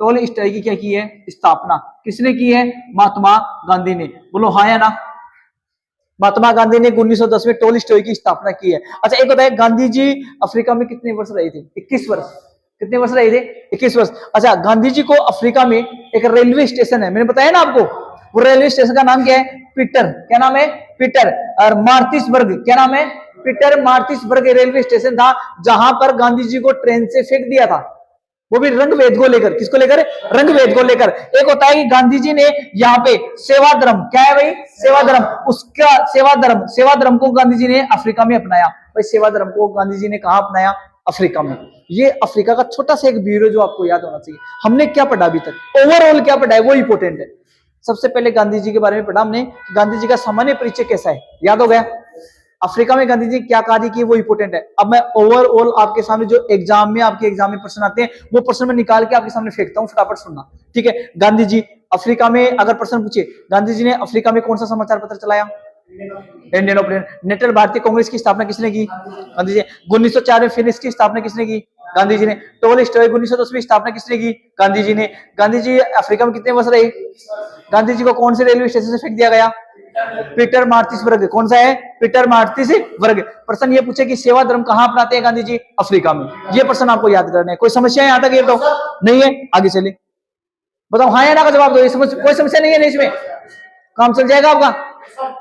S1: टोलस्टॉय की क्या की है? स्थापना। किसने की है? महात्मा गांधी ने। बोलो हाँ या ना? महात्मा गांधी ने 1910 में टोलस्टॉय की स्थापना की है। अच्छा एक बताइए, गांधी जी अफ्रीका में कितने वर्ष रहे थे? 21 वर्ष। कितने वर्ष रहे थे? 21 वर्ष। अच्छा, गांधी जी को अफ्रीका में एक रेलवे स्टेशन है, मैंने बताया ना आपको, वो रेलवे स्टेशन का नाम क्या है? पीटर। क्या नाम है? पीटर। और मार्टिसबर्ग, क्या नाम है? पीटर मार्टिसबर्ग रेलवे स्टेशन था जहां पर गांधी जी को ट्रेन से फेंक दिया था, वो भी रंग भेद को लेकर। किसको लेकर? रंग भेद को लेकर। एक होता है कि गांधी जी ने यहाँ पे सेवा धर्म, क्या है भाई? सेवा धर्म। उसका सेवा धर्म को गांधी जी ने अफ्रीका में अपनाया। भाई सेवा धर्म को गांधी जी ने कहा अपनाया? अफ्रीका में। ये अफ्रीका का छोटा सा एक ब्यूरो जो आपको याद होना चाहिए। हमने क्या पढ़ा अभी तक, ओवरऑल क्या पढ़ा है वो इंपोर्टेंट है। सबसे पहले गांधी जी के बारे में पढ़ा हमने, गांधी जी का सामान्य परिचय कैसा है, याद हो गया। अफ्रीका में गांधी जी क्या कार्य किए वो इंपोर्टेंट है। अब मैं ओवरऑल आपके सामने जो एग्जाम में आपके एग्जाम में प्रश्न आते हैं वो प्रश्न में निकाल के आपके सामने फेंकता हूं, फटाफट सुनना, ठीक है। गांधी जी अफ्रीका में अगर प्रश्न पूछे, गांधी जी ने अफ्रीका में कौन सा समाचार पत्र चलाया? Indian opinion. नेशनल भारतीय कांग्रेस की स्थापना किसने की? गांधी जी। 1904 में फिनिक्स की स्थापना किसने की? गांधी जी ने। टोलस्टॉय 1910 में स्थापना किसने की? गांधी जी ने। गांधी जी अफ्रीका में कितने वर्ष रहे? गांधी जी को कौन से रेलवे स्टेशन से फेंक दिया गया? पीटर मार्टिसबर्ग। कौन सा है? पीटर मार्टिसबर्ग। प्रश्न ये पूछे कि सेवा धर्म कहां अपनाते हैं गांधी जी? अफ्रीका में। ये प्रश्न आपको याद करना है। कोई समस्या है यहां तक? ये तो नहीं है, आगे चले, बताओ हाँ या ना का जवाब दो। कोई समस्या नहीं है, नहीं इसमें काम चल जाएगा आपका।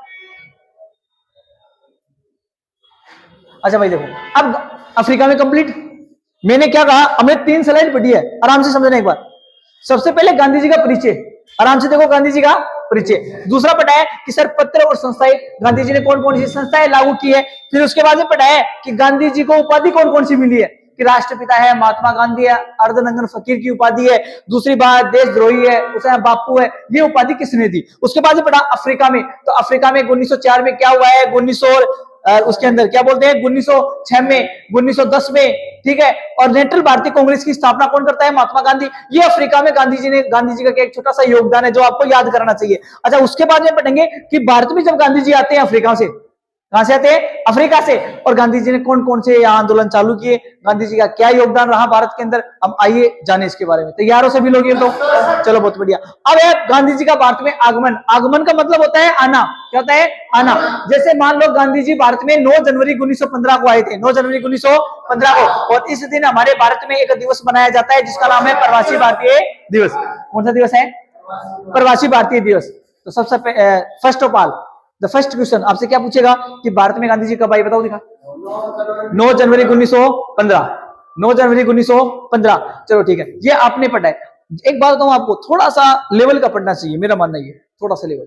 S1: अच्छा भाई देखो, अब अफ्रीका में कंप्लीट। मैंने क्या कहा, हमने 3 स्लाइड पढ़ी है, आराम से समझना एक बार। सबसे पहले गांधी जी का परिचय, आराम से देखो गांधी जी का परिचय। दूसरा पढ़ा है कि सर पत्र और संस्थाएं गांधी जी ने कौन कौन सी संस्थाएं लागू की है। फिर उसके बाद में पढ़ा है कि गांधी जी को उपाधि कौन कौन सी मिली है, कि राष्ट्रपिता है, महात्मा गांधी है, अर्धनंगन फकीर की उपाधि है, दूसरी बात देशद्रोही है, उसे बापू है, ये उपाधि किसने दी। उसके बाद में पढ़ा अफ्रीका में, तो अफ्रीका में 1904 में क्या हुआ है, 1900 उसके अंदर क्या बोलते हैं 1906 में, 1910 में, ठीक है। और नेशनल भारतीय कांग्रेस की स्थापना कौन करता है? महात्मा गांधी। ये अफ्रीका में गांधी जी का एक छोटा सा योगदान है जो आपको याद करना चाहिए। अच्छा, उसके बाद में पढ़ेंगे कि भारत में जब गांधी जी आते हैं अफ्रीका से, कहां से आते हैं? अफ्रीका से। और गांधी जी ने कौन कौन से यहाँ आंदोलन चालू किए, गांधी जी का क्या योगदान रहा भारत के अंदर, हम आइए जाने इसके बारे में। तैयार हो सभी लोग? ये तो चलो बहुत बढ़िया। अब है गांधी जी का भारत में आगमन। आगमन का मतलब होता है आना। क्या होता है? आना। जैसे मान लो गांधी जी भारत में 9 जनवरी 1915 को आए थे, 9 जनवरी 1915 को, और इस दिन हमारे भारत में एक दिवस मनाया जाता है जिसका नाम है प्रवासी भारतीय दिवस। कौन सा दिवस है? प्रवासी भारतीय दिवस। तो सबसे first of all the first question आपसे क्या पूछेगा कि भारत में गांधी जी कब आए, बताओ दिखा। 9 जनवरी 1915। 9 जनवरी 1915। चलो ठीक है, ये आपने पढ़ा है। एक बात बताऊं आपको, थोड़ा सा लेवल का पढ़ना चाहिए, मेरा मानना ये थोड़ा सा लेवल।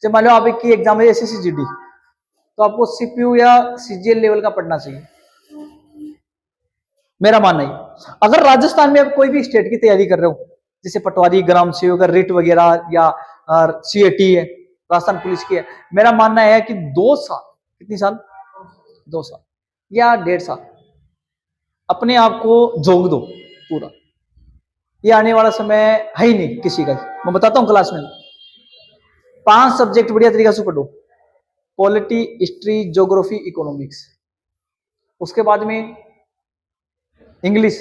S1: जब मान लो आप एक की एग्जाम है एसएससी जीडी, तो आपको सीपीयू या सीजीएल लेवल का पढ़ना चाहिए, मेरा मानना ये। अगर राजस्थान में आप कोई भी स्टेट की तैयारी कर रहे हो, जैसे पटवारी, ग्राम सेवक, रिट वगैरह, या सीएटी है, राजस्थान पुलिस की है, मेरा मानना है कि 2 साल, कितनी साल, 2 साल या 1.5 साल अपने आप को झोंक दो पूरा। ये आने वाला समय है ही नहीं किसी का। मैं बताता हूं क्लास में 5 सब्जेक्ट बढ़िया तरीका से पढ़ो, पॉलिटी, हिस्ट्री, ज्योग्राफी, इकोनॉमिक्स। उसके बाद में इंग्लिश,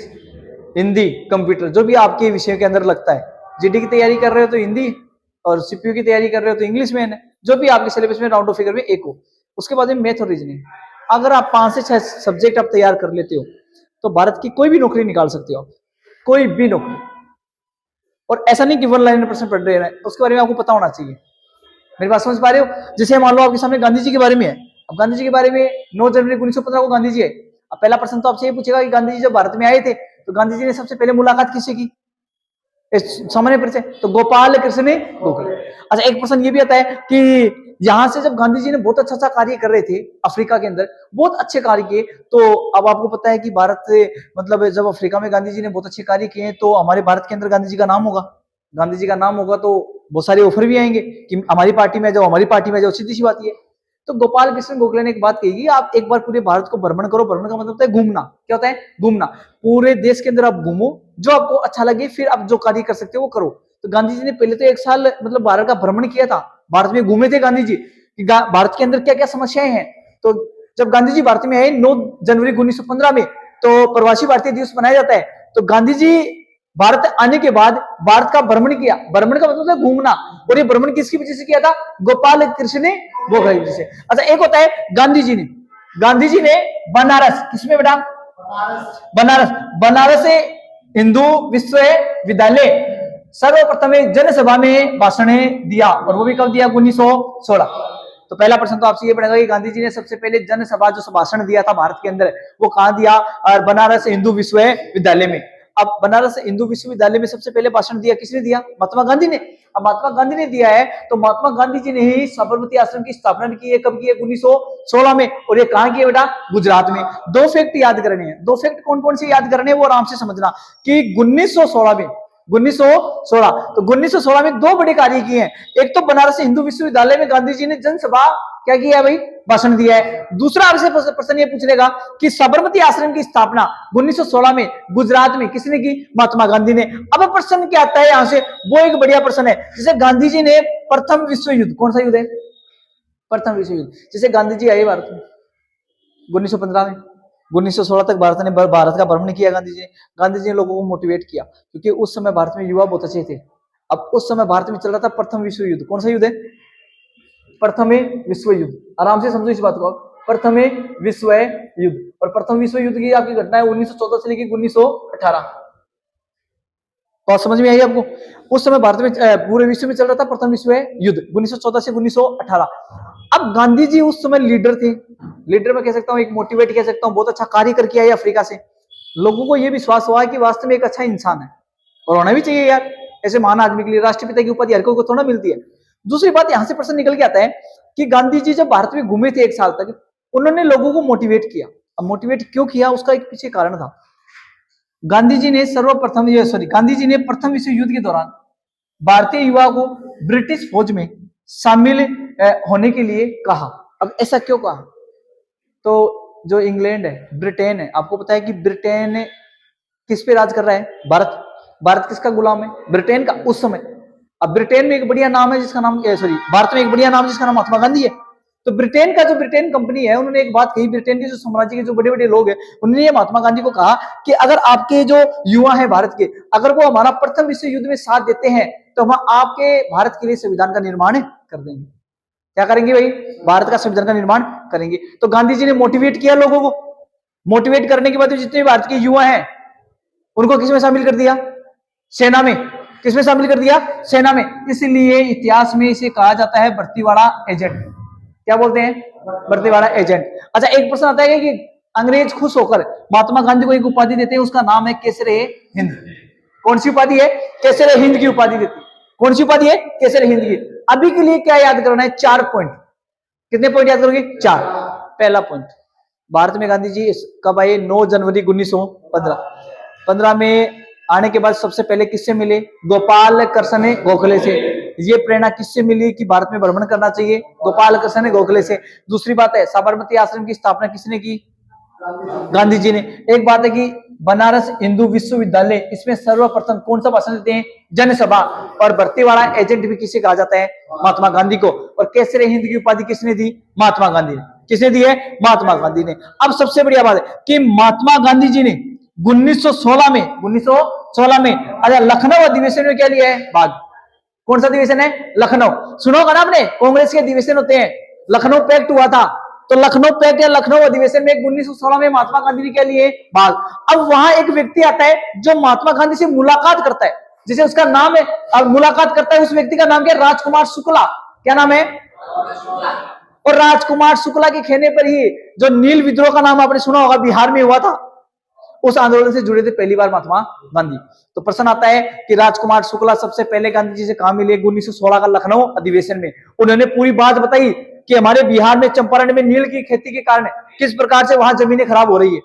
S1: हिंदी, कंप्यूटर, जो भी आपके विषय के अंदर लगता है। जीडी की तैयारी कर रहे हो तो हिंदी, और सीपीयू की तैयारी कर रहे हो तो इंग्लिश में है, जो भी आपके सिलेबस में राउंड ऑफ फिगर में एक हो। उसके बाद में मैथ और रीजनिंग। अगर आप 5 से 6 सब्जेक्ट आप तैयार कर लेते हो तो भारत की कोई भी नौकरी निकाल सकते हो, कोई भी नौकरी। और ऐसा नहीं कि वन लाइन प्रश्न पढ़ रहे हैं, उसके बारे में आपको पता होना चाहिए। मेरी बात समझ पा रहे हो? जैसे मान लो आपके सामने गांधी जी के बारे में है, अब गांधी जी के बारे में 9 जनवरी 1915 को गांधी जी है। अब पहला प्रश्न तो आपसे ये पूछेगा कि गांधी जी जब भारत में आए थे तो गांधी जी ने सबसे पहले मुलाकात किससे की? सामान्य परिचय, तो गोपाल कृष्ण गोखले। अच्छा, एक प्रश्न ये भी आता है कि यहां से जब गांधी जी ने बहुत अच्छा कार्य कर रहे थे अफ्रीका के अंदर, बहुत अच्छे कार्य किए, तो अब आपको पता है कि भारत मतलब जब अफ्रीका में गांधी जी ने बहुत अच्छे कार्य किए तो हमारे भारत के अंदर गांधी जी का नाम होगा। गांधी जी का नाम होगा तो बहुत सारे ऑफर भी आएंगे कि हमारी पार्टी में जाओ, हमारी पार्टी में जाओ, सीधी सी बात ये। तो गोपाल कृष्ण गोखले ने एक बात कही, आप एक बार पूरे भारत को भ्रमण करो। भ्रमण का मतलब होता है घूमना। क्या होता है? घूमना। पूरे देश के अंदर आप घूमो, जो आपको अच्छा लगे, फिर आप जो कार्य कर सकते हो वो करो। तो गांधी जी ने पहले तो 1 साल मतलब भारत का भ्रमण किया था, भारत में घूमे थे गांधी जी कि भारत के अंदर क्या क्या समस्याएं हैं। तो जब गांधी जी भारत में आए 9 जनवरी 1915 में, तो प्रवासी भारतीय दिवस मनाया जाता है। तो गांधी जी भारत आने के बाद भारत का भ्रमण किया। भ्रमण का मतलब है घूमना, और ये भ्रमण किसकी वजह से किया था? गोपाल कृष्ण गोखले की वजह से। अच्छा, एक होता है गांधी जी ने बनारस, किसमें बेटा? बनारस से हिंदू विश्वविद्यालय सर्वप्रथम जनसभा में भाषण दिया, और वो भी कब दिया? 1916। तो पहला प्रश्न तो आपसे ये पड़ेगा कि गांधी जी ने सबसे पहले जनसभा जो भाषण दिया था भारत के अंदर, वो कहां दिया? और बनारस हिंदू विश्वविद्यालय में। अब बनारस हिंदू विश्वविद्यालय में सबसे पहले भाषण दिया किसने दिया? महात्मा गांधी ने। अब महात्मा गांधी ने दिया है तो महात्मा गांधी जी ने ही साबरमती आश्रम की स्थापना की है। कब की है? 1916 में। और ये कहां की है बेटा? गुजरात में। दो फैक्ट याद करने हैं। दो फैक्ट कौन कौन से याद करने हैं वो आराम से समझना कि 1916 में 1916 तो 1916 में दो बड़े कार्य किए हैं। एक तो बनारस हिंदू विश्वविद्यालय में गांधी जी ने जनसभा क्या किया है भाई? भाषण दिया है। दूसरा आपसे प्रश्न ये पूछ लेगा कि साबरमती आश्रम की स्थापना 1916 में गुजरात में किसने की? महात्मा गांधी ने। अब प्रश्न क्या आता है यहां से? वो एक बढ़िया प्रश्न है। जैसे गांधी जी ने प्रथम विश्व युद्ध, कौन सा युद्ध है? प्रथम विश्व युद्ध। जैसे गांधी जी आए भारत में 1915 में, 1916 तक भारत का भ्रमण किया गांधी जी ने लोगों को मोटिवेट किया, क्योंकि उस समय भारत में युवा बहुत अच्छे थे। अब उस समय भारत में चल रहा था प्रथम विश्व युद्ध। कौन सा युद्ध है? प्रथम विश्व युद्ध। आराम से समझो इस बात को। प्रथम विश्व युद्ध, और प्रथम विश्व युद्ध की आपकी घटना है 1914 से लेकर 1918। तो समझ में आई आपको? उस समय भारत में पूरे विश्व में चल रहा था प्रथम विश्व युद्ध 1914 से 1918। अब गांधी जी उस समय लीडर थे। लीडर में कह सकता हूँ, एक मोटिवेट कह सकता हूँ, बहुत अच्छा कार्य करके आए अफ्रीका से। लोगों को यह विश्वास हुआ कि वास्तव में एक अच्छा इंसान है और होना भी चाहिए यार, ऐसे महान आदमी के लिए राष्ट्रपिता की उपाधि हर कोई को थोड़ा मिलती है। दूसरी बात यहां से प्रश्न निकल के आता है कि गांधी जी जब भारत में घूमे थे 1 साल तक, उन्होंने लोगों को मोटिवेट किया। अब मोटिवेट क्यों किया? उसका एक पीछे कारण था। गांधी जी ने प्रथम विश्व युद्ध के दौरान भारतीय युवा को ब्रिटिश फौज में शामिल होने के लिए कहा। अब ऐसा क्यों कहा? तो जो इंग्लैंड है, ब्रिटेन है, आपको पता है कि ब्रिटेन किस पे राज कर रहा है? भारत किसका गुलाम है? ब्रिटेन का उस समय। अब ब्रिटेन में एक बढ़िया नाम है जिसका नाम भारत में एक बढ़िया नाम जिसका नाम महात्मा गांधी है। तो ब्रिटेन का जो ब्रिटेन कंपनी है, उन्होंने एक बात कही, ब्रिटेन के जो साम्राज्य के जो बड़े बड़े लोग हैं, उन्होंने ये महात्मा गांधी को कहा कि अगर आपके जो युवा हैं भारत के, अगर वो हमारा प्रथम विश्व युद्ध में साथ देते हैं तो हम आपके भारत के लिए संविधान का निर्माण कर देंगे। क्या करेंगे भाई? भारत का संविधान का निर्माण करेंगे। तो गांधी जी ने मोटिवेट किया लोगों को। मोटिवेट करने के बाद जितने भारत के युवा हैं उनको किसमें शामिल कर दिया? सेना में। किसमें शामिल कर दिया? सेना में। इसलिए इतिहास में इसे कहा जाता है भर्तीवाड़ा एजेंट। क्या बोलते हैं? भर्तीवाड़ा एजेंट। अच्छा, एक प्रश्न आता है कि अंग्रेज खुश होकर महात्मा गांधी को एक उपाधि देते हैं, उसका नाम है केसरे हिंद। कौन सी उपाधि है? केसरे हिंद की उपाधि देती है। कौन सी उपाधि है? केसरे हिंद की। अभी के लिए क्या याद करना है? 4 पॉइंट। कितने पॉइंट याद करोगे? 4। पहला पॉइंट, भारत में गांधी जी कब आए? 9 जनवरी 1915 में आने के बाद सबसे पहले किससे मिले? गोपाल कृष्ण गोखले से। ये प्रेरणा किससे मिली कि भारत में भ्रमण करना चाहिए? गोपाल कृष्ण गोखले से। दूसरी बात है, साबरमती आश्रम की स्थापना किसने की? गांधी जी ने। एक बात है कि बनारस हिंदू विश्वविद्यालय, इसमें सर्वप्रथम कौन सा भाषण देते हैं? जनसभा। और भर्तीवाड़ा एजेंट भी किसे कहा जाता है? महात्मा गांधी को। और केसरे हिंद की उपाधि किसने दी? महात्मा गांधी ने। किसने दी है? महात्मा गांधी ने। अब सबसे बढ़िया बात है कि महात्मा गांधी जी ने 1916 में अच्छा लखनऊ अधिवेशन में क्या लिया है? भाग। कौन सा अधिवेशन है? लखनऊ। सुनो ना आपने, कांग्रेस के अधिवेशन होते हैं। लखनऊ पैक्ट हुआ था, तो लखनऊ पैक्ट या लखनऊ अधिवेशन में 1916 में महात्मा गांधी ने क्या लिए? भाग। अब वहां एक व्यक्ति आता है जो महात्मा गांधी से मुलाकात करता है, जिसे उसका नाम है, अब मुलाकात करता है, उस व्यक्ति का नाम क्या है? राजकुमार शुक्ला। क्या नाम है? और राजकुमार शुक्ला के कहने पर ही जो नील विद्रोह का नाम आपने सुना होगा, बिहार में हुआ था, उस आंदोलन से जुड़े थे पहली बार महात्मा गांधी। तो प्रश्न आता है कि राजकुमार शुक्ला सबसे पहले गांधी जी से कहां मिले? 1916 का लखनऊ अधिवेशन में। उन्होंने पूरी बात बताई कि हमारे बिहार में चंपारण में नील की खेती के कारण किस प्रकार से वहां जमीनें खराब हो रही है,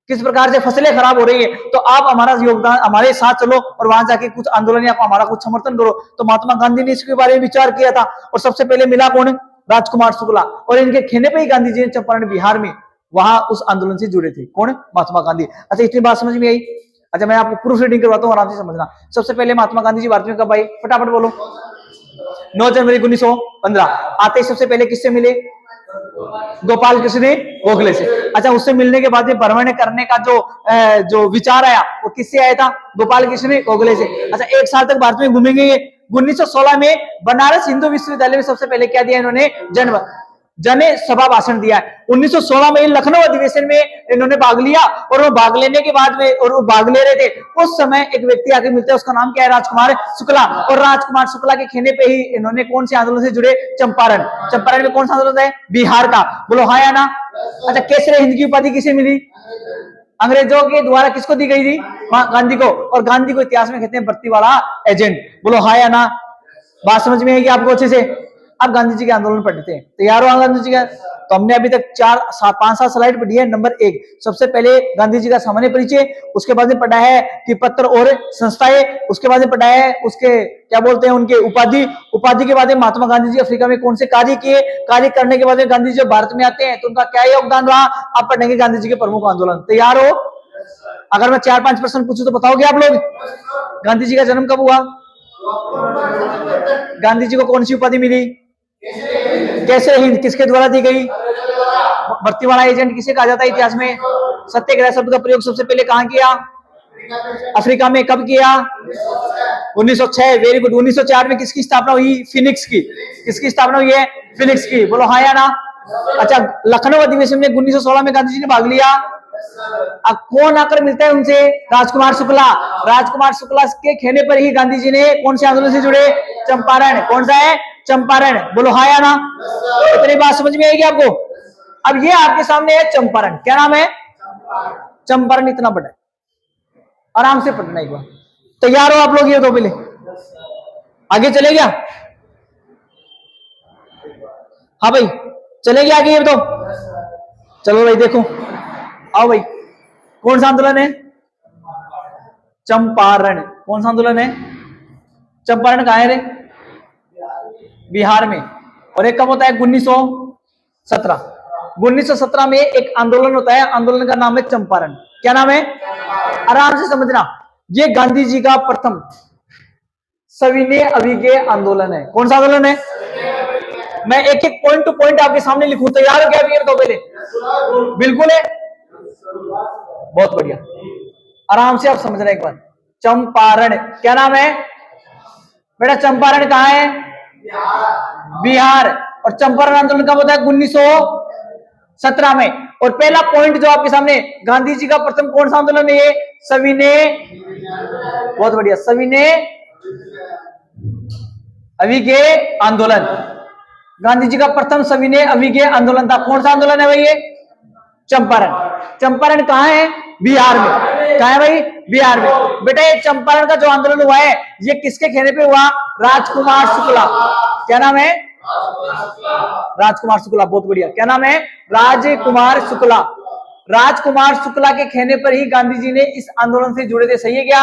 S1: किस प्रकार से फसलें खराब हो रही है, तो आप हमारा योगदान, हमारे साथ चलो और वहां जाके कुछ आंदोलन या हमारा कुछ समर्थन करो। तो महात्मा गांधी ने इसके बारे में विचार किया था और सबसे पहले मिला कौन? राजकुमार शुक्ला। और इनके कहने पर ही गांधी जी ने चंपारण बिहार में वहां उस आंदोलन से जुड़े थे। कौन? महात्मा गांधी। अच्छा, इतनी बात समझ में आई? अच्छा, मैं आपको प्रूफ रीडिंग करवाता हूँ, आराम से समझना। सबसे पहले महात्मा गांधी जी भारत में कब आए? फटाफट बोलो। 9 जनवरी 1915। आते ही सबसे पहले किससे मिले? गोपाल कृष्ण गोखले से। अच्छा, उससे मिलने के बाद भ्रमण करने का जो विचार आया वो किससे आया था? गोपाल कृष्ण गोखले से। अच्छा, 1 साल तक भारत में घूमेंगे ये। 1916 में बनारस हिंदू विश्वविद्यालय में सबसे पहले क्या दिया इन्होंने? जन सभा भाषण दिया है। 1916 में लखनऊ अधिवेशन में इन्होंने भाग लिया, और वो भाग लेने के बाद में, और वो भाग ले रहे थे, उस समय एक व्यक्ति आके मिलता है, उसका नाम क्या है? राजकुमार शुक्ला। और राजकुमार शुक्ला के कहने पे ही इन्होंने कौन से आंदोलन से जुड़े? चंपारण। चंपारण में कौन सा आंदोलन है? बिहार का। बोलो हाँ या ना? अच्छा, केसरे हिंद की उपाधि किसे मिली? अंग्रेजों के द्वारा किसको दी गई थी? गांधी को। और गांधी को इतिहास में कहते हैं बत्ती वाला एजेंट। बोलो हाँ या ना? बात समझ में आएगी आपको अच्छे से? अब गांधी जी के आंदोलन पढ़ते हैं। तैयार हो गांधी जी का? तो हमने अभी तक 5-7 स्लाइड पढ़ी है। नंबर 1, सबसे पहले गांधी जी का सामान्य परिचय, उसके बाद में पढ़ा है कि पत्र और संस्थाएं, उसके बाद में पढ़ा है उसके क्या बोलते हैं उनके उपाधि के बाद में महात्मा गांधी जी अफ्रीका में कौन से कार्य किए, कार्य करने के बाद में गांधी जी भारत में आते हैं तो उनका क्या योगदान रहा। अब पढ़ेंगे गांधी जी के प्रमुख आंदोलन। तैयार हो? अगर मैं 4-5 प्रश्न पूछूं तो बताओगे आप लोग? गांधी जी का जन्म कब हुआ? गांधी जी को कौन सी उपाधि मिली? कैसे हिंद किसके द्वारा दी गई? भर्ती वाला एजेंट किसे कहा जाता है इतिहास में? सत्याग्रह शब्द का प्रयोग सबसे पहले कहां किया? अफ्रीका में। कब किया? 1906। Very good. 1904 में किसकी स्थापना हुई? फिनिक्स की। किसकी स्थापना हुई है? फिनिक्स की। बोलो हाँ या ना? अच्छा, लखनऊ अधिवेशन में 1916 में गांधी जी ने भाग लिया। अब कौन आकर मिलता है उनसे? राजकुमार शुक्ला। राजकुमार शुक्ला के कहने पर ही गांधी जी ने कौन से आंदोलन से जुड़े? चंपारण। कौन सा है? चंपारण। बोलो हाँ या ना? इतनी बात समझ में आएगी आपको? अब ये आपके सामने है चंपारण। क्या नाम है? चंपारण। इतना बड़ा है, आराम से पढ़ना एक बार। तैयार हो आप लोग? ये तो पहले आगे चले गया? हाँ भाई चले गया आगे? ये तो चलो भाई देखो, आओ भाई। कौन सा आंदोलन है? चंपारण। कौन सा आंदोलन है? चंपारण कहाँ है रे? बिहार में। और एक कब होता है? 1917। 1917 में एक आंदोलन होता है, आंदोलन का नाम है चंपारण। क्या नाम है? आराम से समझना। ये गांधी जी का प्रथम सविनय अभिज्ञ आंदोलन है। कौन सा आंदोलन है? मैं एक एक पॉइंट टू पॉइंट आपके सामने लिखूं। तैयार हो गया अभी? तो पहले बिल्कुल है। बहुत बढ़िया, आराम से आप समझना एक बार। चंपारण क्या नाम है बेटा? चंपारण कहाँ है? बिहार। और चंपारण आंदोलन कब होता है? 1917 में। और पहला पॉइंट जो आपके सामने, गांधी जी का प्रथम कौन सा आंदोलन है? ये सविनय। बहुत बढ़िया, सविनय अभिज्ञ आंदोलन। गांधी जी का प्रथम सविनय अभिज्ञ आंदोलन था। कौन सा आंदोलन है भाई? ये चंपारण। चंपारण कहाँ है? बिहार में। कहाँ है भाई? बिहार में। बेटा ये चंपारण का जो आंदोलन हुआ है ये किसके कहने पे हुआ? राजकुमार शुक्ला। क्या नाम है? राजकुमार शुक्ला। बहुत बढ़िया। क्या नाम है? राजकुमार शुक्ला। राजकुमार शुक्ला के कहने पर ही गांधी जी ने इस आंदोलन से जुड़े थे। सही है क्या?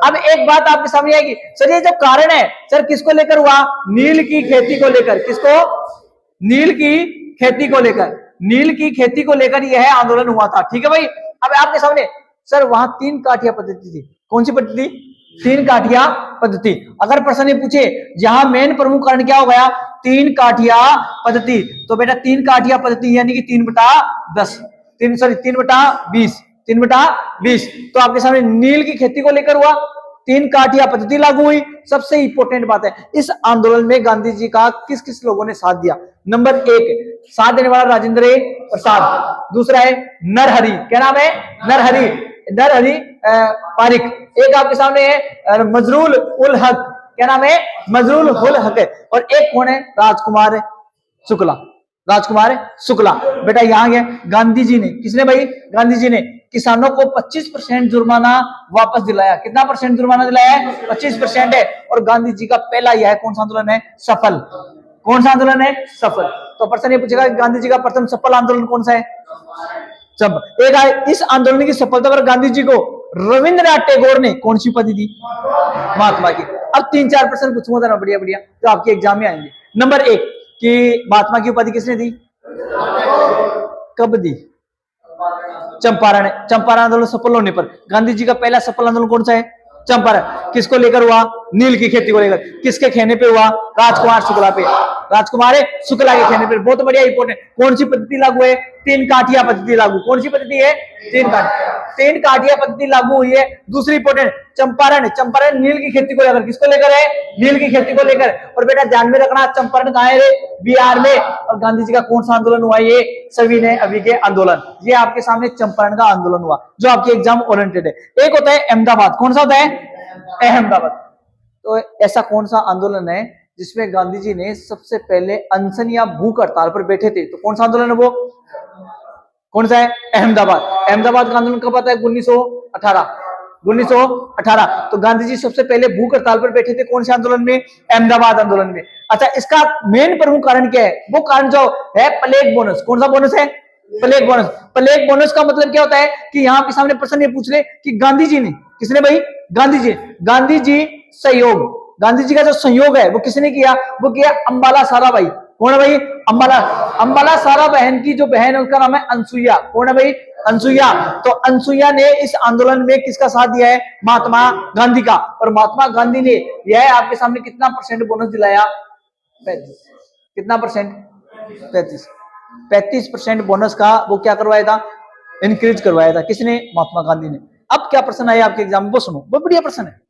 S1: अब एक बात आपके सामने आएगी, सर ये जो कारण है सर किसको लेकर हुआ? नील की खेती को लेकर। किसको? नील की खेती को लेकर। नील की खेती को लेकर यह आंदोलन हुआ था। ठीक है भाई। अब आपके सामने सर वहां 3 काठिया पद्धति थी। कौन सी पद्धति? 3 काठिया पद्धति। अगर प्रश्न पूछे जहां मेन प्रमुख कारण क्या हो गया? 3 काठिया पद्धति। तो बेटा 3 काठिया पद्धति यानी कि 3/10, 3/20, 3/20। तो आपके सामने नील की खेती को लेकर हुआ, 3 काठिया पद्धति लागू हुई। सबसे इंपॉर्टेंट बात है इस आंदोलन में गांधी जी का किस किस लोगों ने साथ दिया? नंबर 1 साथ देने वाला राजेंद्र प्रसाद। दूसरा है नरहरि। क्या नाम है? नरहरि। नरहरि पारिक। एक आपके सामने है मजरूल उल हक। क्या नाम है? मजरूल उल हक। और एक कौन है? राजकुमार शुक्ला। राजकुमार शुक्ला। बेटा यहाँ गया गांधी जी ने, किसने भाई? गांधी जी ने किसानों को 25% जुर्माना वापस दिलाया। कितना परसेंट जुर्माना दिलाया है? 25% है। और गांधी जी का पहला यह कौन सा आंदोलन है? सफल। कौन सा आंदोलन है? सफल। तो प्रश्न ये पूछेगा गांधी जी का प्रथम सफल आंदोलन कौन सा है? एक इस आंदोलन की सफलता पर गांधी जी को रविंद्रनाथ टैगोर ने कौन सी उपाधि दी? महात्मा की। अब 3-4 प्रश्न पूछूंगा ना, बढ़िया बढ़िया, तो आपके एग्जाम में आएंगे। नंबर 1 कि महात्मा की उपाधि किसने दी? कब दी? चंपारण। चंपारण आंदोलन सफल होने पर गांधी जी का पहला सफल आंदोलन कौन सा है? चंपारण। किसको लेकर हुआ? नील की खेती को लेकर। किसके कहने पे हुआ? राजकुमार शुक्ला पे। राजकुमार शुक्ला के कहने पर। बहुत बढ़िया, इंपोर्टेंट। कौन सी पद्धति लागू है? 3 काठिया पद्धति लागू। कौन सी पद्धति है? 3 काठिया पद्धति लागू हुई है। दूसरी इंपोर्टेंट चंपारण। चंपारण नील की खेती को लेकर। किसको लेकर है? नील की खेती को लेकर। और बेटा ध्यान में रखना चंपारण कहाँ है? बिहार में। और गांधी जी का कौन सा आंदोलन हुआ? ये सविनय अभिज्ञ आंदोलन। ये आपके सामने चंपारण का आंदोलन हुआ जो आपके एग्जाम ओरिएंटेड है। एक होता है अहमदाबाद। कौन सा होता है? अहमदाबाद। तो ऐसा कौन सा आंदोलन है जिसमें गांधी जी ने सबसे पहले अनशन या भूख हड़ताल पर बैठे थे? तो कौन सा आंदोलन है वो? कौन सा है? अहमदाबाद। अहमदाबाद का आंदोलन कब आता है? 1918। 1918। तो गांधी जी सबसे पहले भूख हड़ताल पर बैठे थे कौन से आंदोलन में? अहमदाबाद आंदोलन में। अच्छा, इसका मेन प्रमुख कारण क्या है? वो कारण जो है प्लेग बोनस। कौन सा बोनस है? Plague bonus. प्लेग बोनस का मतलब क्या होता है कि यहाँ के सामने प्रश्न ये पूछ ले कि गांधी जी ने, किसने भाई? गांधी जी। गांधी जी सहयोग, गांधी जी का जो सहयोग है वो किसने किया? वो किया अंबाला साराभाई। कौन है भाई? अंबाला। अंबाला सारा बहन की जो बहन है उसका नाम है अनसुईया। कौन है भाई? अनसुईया। तो अनसुईया ने इस आंदोलन में किसका साथ दिया है? महात्मा गांधी का। और महात्मा गांधी ने यह आपके सामने कितना % बोनस दिलाया? 35। कितना %? 35। 35% बोनस का वो क्या करवाया था? इंक्रीज करवाया था। किसने? महात्मा गांधी ने। अब क्या प्रश्न आया आपके एग्जाम में वो सुनो, बहुत बढ़िया प्रश्न है।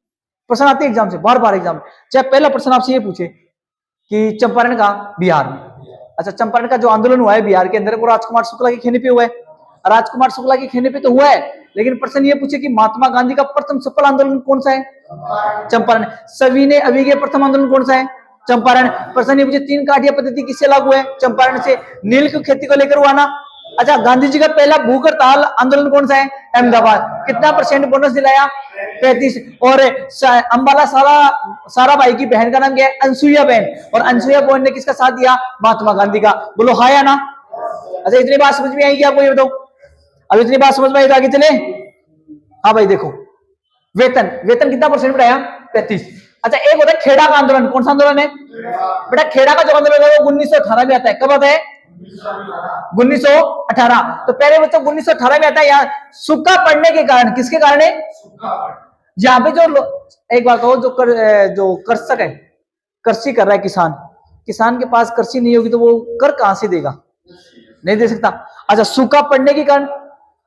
S1: प्रश्न आते हैं एग्जाम से, बार बार एग्जाम में। चाहे पहला प्रश्न आपसे ये पूछे कि चंपारण का बिहार में, अच्छा चंपारण का जो आंदोलन हुआ है बिहार के अंदर, वो राजकुमार शुक्ला के कहने पे हुआ है। राजकुमार शुक्ला के कहने पे तो हुआ है, लेकिन प्रश्न ये पूछे कि महात्मा गांधी का प्रथम सफल आंदोलन कौन सा है? चंपारण। सविनय अभिज्ञ प्रथम आंदोलन कौन सा है? चंपारण। प्रश्न ये पूछे तीन काठिया पद्धति किससे लागू है? चंपारण से। नील की खेती को लेकर हुआ ना। अच्छा, गांधी जी का पहला भूख हड़ताल आंदोलन कौन सा है? अहमदाबाद। कितना % बोनस दिलाया? 35। और अंबाला साराभाई की बहन का नाम क्या है? अनसुईया बहन। और अनसुईया बहन ने किसका साथ दिया? महात्मा गांधी का। बोलो हाँ या ना? अच्छा, इतनी बात समझ में आएगी आपको? ये बताओ, अब इतनी बात समझ में आई तो आगे चले। हाँ भाई देखो, वेतन, वेतन कितना % बढ़ाया? 35। अच्छा, एक होता है खेड़ा का आंदोलन। कौन सा आंदोलन है बेटा? खेड़ा का जो आंदोलन है वो 1918 में आता है। कब आता है? 1918। तो पहले बच्चों 1918 में आता है। यहाँ सूखा पड़ने के कारण, किसके कारण है? यहाँ पे जो एक बात हो, जो कृषक है, कृषि कर रहा है किसान, किसान के पास कृषि नहीं होगी तो वो कर कहां से देगा? नहीं दे सकता। अच्छा, सूखा पड़ने के कारण,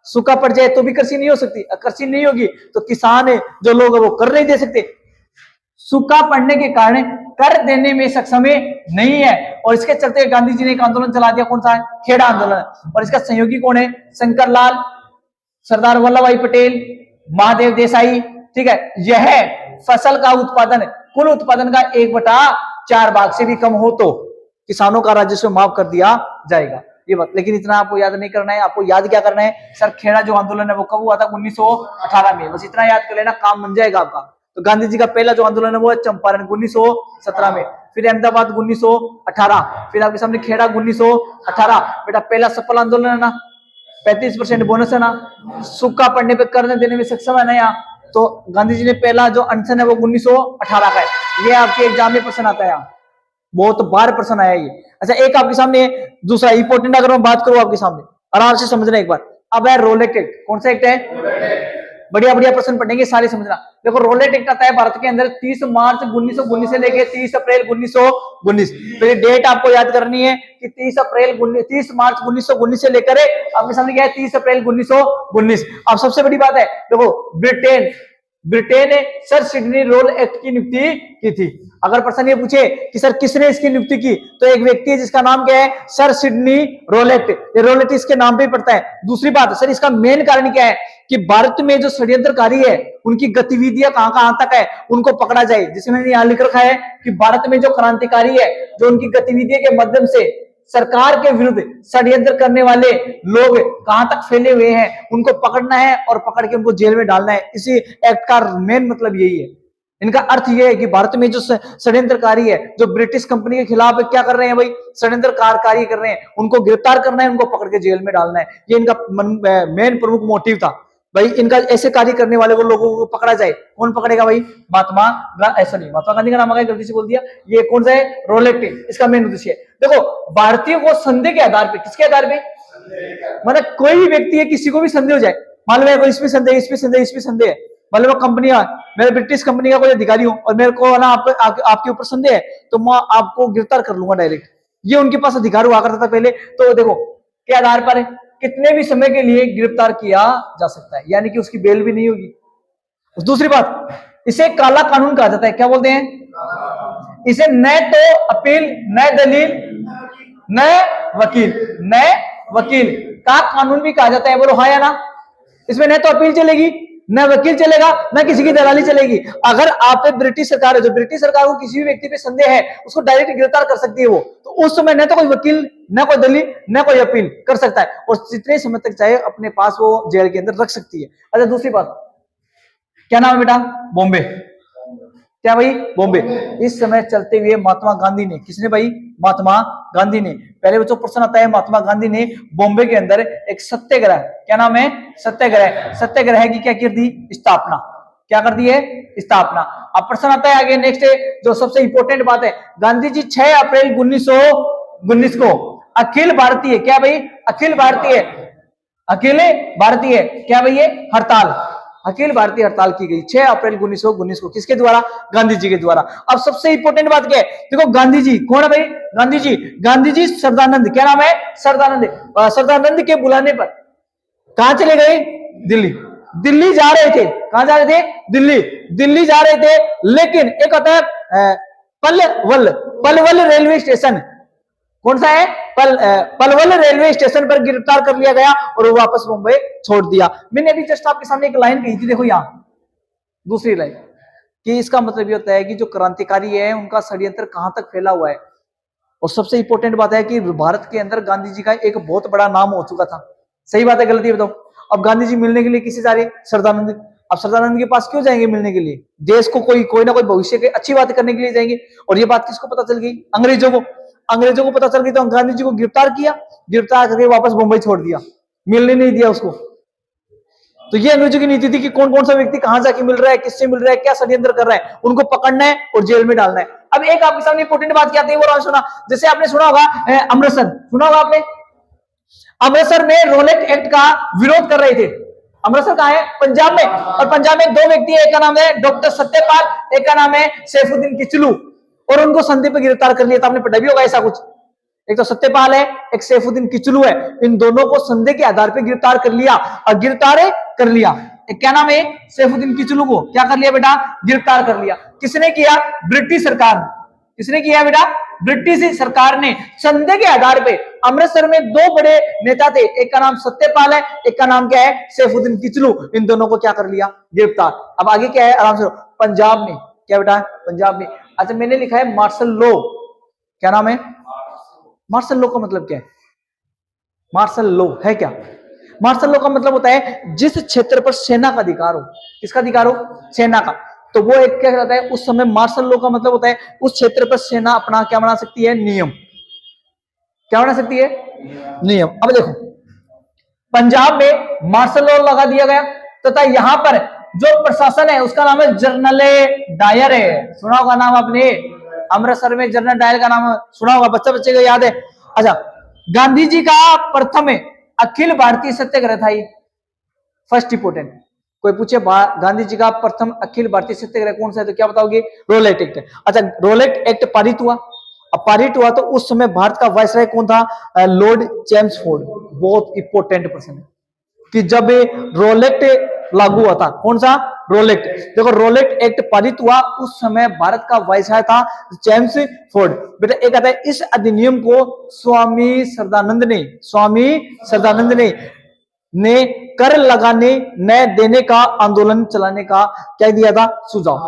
S1: सूखा पड़ जाए तो भी कृषि नहीं हो सकती। कृषि नहीं होगी तो किसान है जो लोग है वो कर नहीं दे सकते। सूखा पड़ने के कारण कर देने में सक्षम नहीं है, और इसके चलते गांधी जी ने एक आंदोलन चला दिया। कौन सा है? खेड़ा आंदोलन। और इसका सहयोगी कौन है? शंकर लाल, सरदार वल्लभ भाई पटेल, महादेव देसाई। ठीक है, यह फसल का उत्पादन, कुल उत्पादन का 1/4 भाग से भी कम हो तो किसानों का राजस्व माफ कर दिया जाएगा। ये बात, लेकिन इतना आपको याद नहीं करना है। आपको याद क्या करना है? सर खेड़ा जो आंदोलन है वो कब हुआ था? 1918 में। बस इतना याद कर लेना, काम बन जाएगा आपका। तो गांधी जी का पहला जो आंदोलन है वो है चंपारण 1917 में, फिर अहमदाबाद 1918, फिर आपके सामने खेड़ा 1918। बेटा पहला सफल आंदोलन है ना, 35% बोनस है ना, सूखा पड़ने पे कर देने में सक्षम है ना यहाँ। तो गांधी जी ने पहला जो अनशन है वो 1918 का है। ये आपके एग्जाम में प्रश्न आता है, यहाँ बहुत बार प्रश्न आया ये। अच्छा, एक आपके सामने दूसरा इंपोर्टेंट, अगर मैं बात करूं आपके सामने, आराम से समझना एक बार। अब है रोलेट एक्ट। कौन सा एक्ट है? बढ़िया बढ़िया प्रश्न पढ़ेंगे, सारे समझना। देखो, रोलेट एक्ट आता है भारत के अंदर 30 मार्च 1919 से लेके 30 अप्रैल 1919। तो ये डेट आपको याद करनी है कि 30 मार्च 1919 से लेकर आपके सामने क्या है? 30 अप्रैल 1919। अब सबसे बड़ी बात है, देखो ब्रिटेन ने सर सिडनी रोल एक्ट की नियुक्ति की थी। अगर प्रश्न ये पूछे कि सर किसने इसकी नियुक्ति की, तो एक व्यक्ति है जिसका नाम क्या है? Sir Sidney Rowlatt. ये रोलेट इसके नाम पे ही पड़ता है। दूसरी बात, सर इसका मेन कारण क्या है कि भारत में जो षड्यंत्रकारी है उनकी गतिविधियां कहां तक है, उनको पकड़ा जाए। जिसमें मैंने यहां लिख रखा है कि भारत में जो क्रांतिकारी है, जो उनकी गतिविधियों के माध्यम से सरकार के विरुद्ध षड्यंत्र करने वाले लोग कहां तक फैले हुए हैं, उनको पकड़ना है और पकड़ के उनको जेल में डालना है। इसी एक्ट का मेन मतलब यही है। इनका अर्थ यह है कि भारत में जो षड्यंत्रकारी है, जो ब्रिटिश कंपनी के खिलाफ क्या कर रहे हैं भाई? षड्यंत्रकारी कर रहे हैं, उनको गिरफ्तार करना है, उनको पकड़ के जेल में डालना है। ये इनका मेन प्रमुख मोटिव था भाई। इनका ऐसे कार्य करने वाले वो लोगों को पकड़ा जाए। कौन पकड़ेगा भाई? महात्मा गांधी का नाम आ गया, गलती से बोल दिया। ये कौन सा है? रोलेट। इसका मेन उद्देश्य है, देखो, भारतीयों को संदेह के आधार पे, किसके आधार पे? मतलब कोई भी व्यक्ति है, किसी को भी संदेह हो जाए, मान लो इसमें संदेह, इसमें संदेह, इसमें संदेह है, मान लो कंपनियां, मैं ब्रिटिश कंपनी का कोई अधिकारी हूं और मेरे को ना आपके ऊपर संदेह है, तो मैं आपको गिरफ्तार कर लूंगा डायरेक्ट। ये उनके पास अधिकार हुआ करता था पहले। तो देखो, के आधार पर कितने भी समय के लिए गिरफ्तार किया जा सकता है, यानी कि उसकी बेल भी नहीं होगी। दूसरी बात, इसे काला कानून कहा जाता है। क्या बोलते हैं इसे? न तो अपील, न दलील, न वकील का कानून भी कहा जाता है। बोलो हाँ या ना? इसमें न तो अपील चलेगी, न वकील चलेगा, न किसी की दलाली चलेगी। अगर आप पे ब्रिटिश सरकार है, जो ब्रिटिश सरकार को किसी भी व्यक्ति पे संदेह है उसको डायरेक्ट गिरफ्तार कर सकती है वो, तो उस समय न तो कोई वकील, न कोई दलील, न कोई अपील कर सकता है, और जितने समय तक चाहे अपने पास वो जेल के अंदर रख सकती है। अच्छा, दूसरी बात, क्या नाम है बेटा? बॉम्बे। क्या भाई? बॉम्बे। इस समय चलते हुए महात्मा गांधी ने, किसने भाई? महात्मा गांधी ने, पहले बच्चों प्रश्न आता है, महात्मा गांधी ने बॉम्बे के अंदर एक सत्याग्रह, क्या नाम है? सत्याग्रह। सत्याग्रह की क्या कर दी? स्थापना। क्या कर दी है? स्थापना। अब प्रश्न आता है आगे, नेक्स्ट जो सबसे इंपॉर्टेंट बात है, गांधी जी 6 अप्रैल 1919 को अखिल भारतीय, क्या भाई? अखिल भारतीय, अखिल भारतीय क्या भाई? हड़ताल, अखिल भारतीय हड़ताल की गई 6 अप्रैल 1919 को, किसके द्वारा? गांधी जी के द्वारा। अब सबसे इंपॉर्टेंट बात क्या है, देखो गांधी जी कौन है भाई? गांधी जी, गांधी जी सरदानंद, क्या नाम है? सरदानंद। सरदानंद के बुलाने पर कहां चले गए? दिल्ली। दिल्ली जा रहे थे, कहां जा रहे थे? दिल्ली। दिल्ली जा रहे थे, लेकिन एक होता है पलवल, पलवल रेलवे स्टेशन, कौन सा है? पलवल रेलवे स्टेशन पर गिरफ्तार कर लिया गया और वो वापस मुंबई छोड़ दिया। मैंने अभी जस्ट आपके सामने एक लाइन कही थी, देखो यहां दूसरी लाइन, कि इसका मतलब ये होता है कि जो क्रांतिकारी है उनका षड्यंत्र कहां तक फैला हुआ है। और सबसे इंपॉर्टेंट बात है कि भारत के अंदर गांधी जी का एक बहुत बड़ा नाम हो चुका था। सही बात है, गलती है बताओ? अब गांधी जी मिलने के लिए किसे जा रहे? सरदानंद। अब सरदानंद के पास क्यों जाएंगे मिलने के लिए? देश को कोई ना कोई भविष्य की अच्छी बात करने के लिए जाएंगे। और ये बात किसको पता चल गई? अंग्रेजों को। अंग्रेजों को पता चल गई तो गांधी जी को गिरफ्तार किया, गिरफ्तार करके वापस मुंबई छोड़ दिया, मिलने नहीं दिया उसको। तो ये अंग्रेजों की नीति थी कि कौन कौन सा व्यक्ति कहां जाके मिल रहा है, किससे मिल रहा है, क्या षड्यंत्र कर रहा है, उनको पकड़ना है और जेल में डालना है। अब एक आपके सामने इंपॉर्टेंट बात क्या आती है वो सुना, जैसे आपने सुना होगा अमृतसर, सुना होगा आपने? अमृतसर में रोलेट एक्ट का विरोध कर रहे थे। अमृतसर कहां है? पंजाब में। और पंजाब में 2 व्यक्ति है, एक का नाम है डॉक्टर सत्यपाल, एक का नाम है सैफुद्दीन किचलू, और उनको संधि पर गिरफ्तार कर लिया था। आपने पढ़ा भी होगा ऐसा कुछ। एक तो सत्यपाल है, एक सैफुद्दीन किचलू है, इन दोनों को संदेह के आधार पर गिरफ्तार कर लिया, और गिरफ्तार कर लिया। एक क्या नाम है? सैफुद्दीन किचलू को क्या कर लिया बेटा? गिरफ्तार कर लिया। किसने किया? ब्रिटिश सरकार ने। किसने किया बेटा? ब्रिटिश सरकार ने संदेह के आधार पे। अमृतसर में 2 बड़े नेता थे, एक का नाम सत्यपाल है, एक का नाम क्या है? सैफुद्दीन किचलू। इन दोनों को क्या कर लिया? गिरफ्तार। अब आगे क्या है? आराम से। पंजाब में क्या बेटा? पंजाब में। अच्छा, मैंने लिखा है मार्शल लॉ। क्या नाम है? मार्शल लॉ का मतलब क्या है? मार्शल लॉ है क्या? मार्शल लॉ का मतलब होता है जिस क्षेत्र पर सेना का अधिकार हो। किसका अधिकार हो? सेना का। तो वो एक क्या कहता है उस समय मार्शल लॉ का मतलब होता है उस क्षेत्र पर सेना अपना क्या बना सकती है? नियम। क्या बना सकती है? नियम। अब देखो, पंजाब में मार्शल लॉ लगा दिया गया, तथा यहां पर जो प्रशासन है उसका नाम है जनरल डायर है। सुना होगा नाम आपने? अमृतसर में जनरल डायर का नाम सुना होगा, बच्चे को याद है। अच्छा, गांधी जी का प्रथम अखिल भारतीय सत्याग्रह था ये, फर्स्ट इंपोर्टेंट। कोई पूछे गांधी जी का प्रथम अखिल भारतीय सत्याग्रह कौन सा है तो क्या बताओगे? Rowlatt Act. अच्छा, रोलेट एक्ट पारित हुआ। अब पारित हुआ तो उस समय भारत का वायसराय कौन था? Lord Chelmsford. बहुत इंपॉर्टेंट पर्सन है कि जब रोलेट लागू हुआ था, कौन सा? रोलेट। देखो, रोलेट एक्ट पारित हुआ उस समय भारत का वायसराय था चेम्सफोर्ड। बेटा एक आता है इस अधिनियम को स्वामी सरदानंद ने कर लगाने न देने का आंदोलन चलाने का क्या दिया था? सुझाव।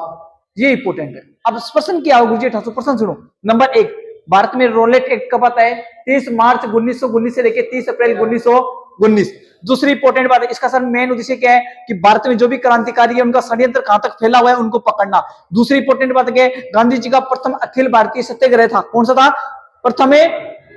S1: ये इंपोर्टेंट है। अब प्रश्न क्या होगा? 1800 सुनो। नंबर 1, भारत में रोलेट एक्ट कब आता है? 30 मार्च 1919 से लेकर 30 अप्रैल 1919। दूसरी इंपोर्टेंट बात है, इसका सर मेन उद्देश्य क्या है कि भारत में जो भी क्रांतिकारी है उनका षड्यंत्र कहां तक फैला हुआ है उनको पकड़ना। दूसरी इंपोर्टेंट बात क्या है? गांधी जी का प्रथम अखिल भारतीय सत्याग्रह था, कौन सा था? प्रथम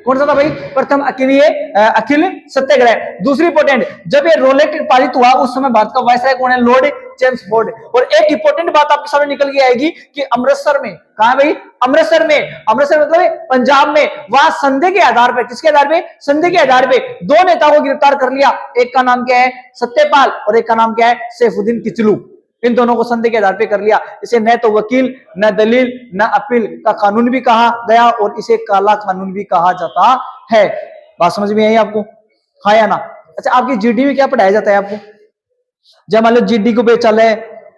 S1: कौन सा था भाई? प्रथम अखिल सत्याग्रह। दूसरी इंपोर्टेंट, जब ये रोलेट पारित हुआ उस समय भारत का वायसराय कौन है? Lord Chelmsford. और एक इंपोर्टेंट बात आपके सामने निकल के आएगी कि अमृतसर में, कहा है भाई? अमृतसर मतलब पंजाब में, वहां संदेह के आधार पर, किसके आधार पे? संदेह के आधार पे 2 नेताओं को गिरफ्तार कर लिया। एक का नाम क्या है? सत्यपाल, और एक का नाम क्या है? सैफुद्दीन किचलू। इन दोनों को संदेह के आधार पे कर लिया। इसे न तो वकील, न दलील, न अपील का कानून भी कहा गया, और इसे काला कानून भी कहा जाता है। बात समझ में आई आपको? हाँ या ना? अच्छा, आपकी जीडी में क्या पढ़ाया जाता है आपको? जब मान लो जीडी को बेच चले,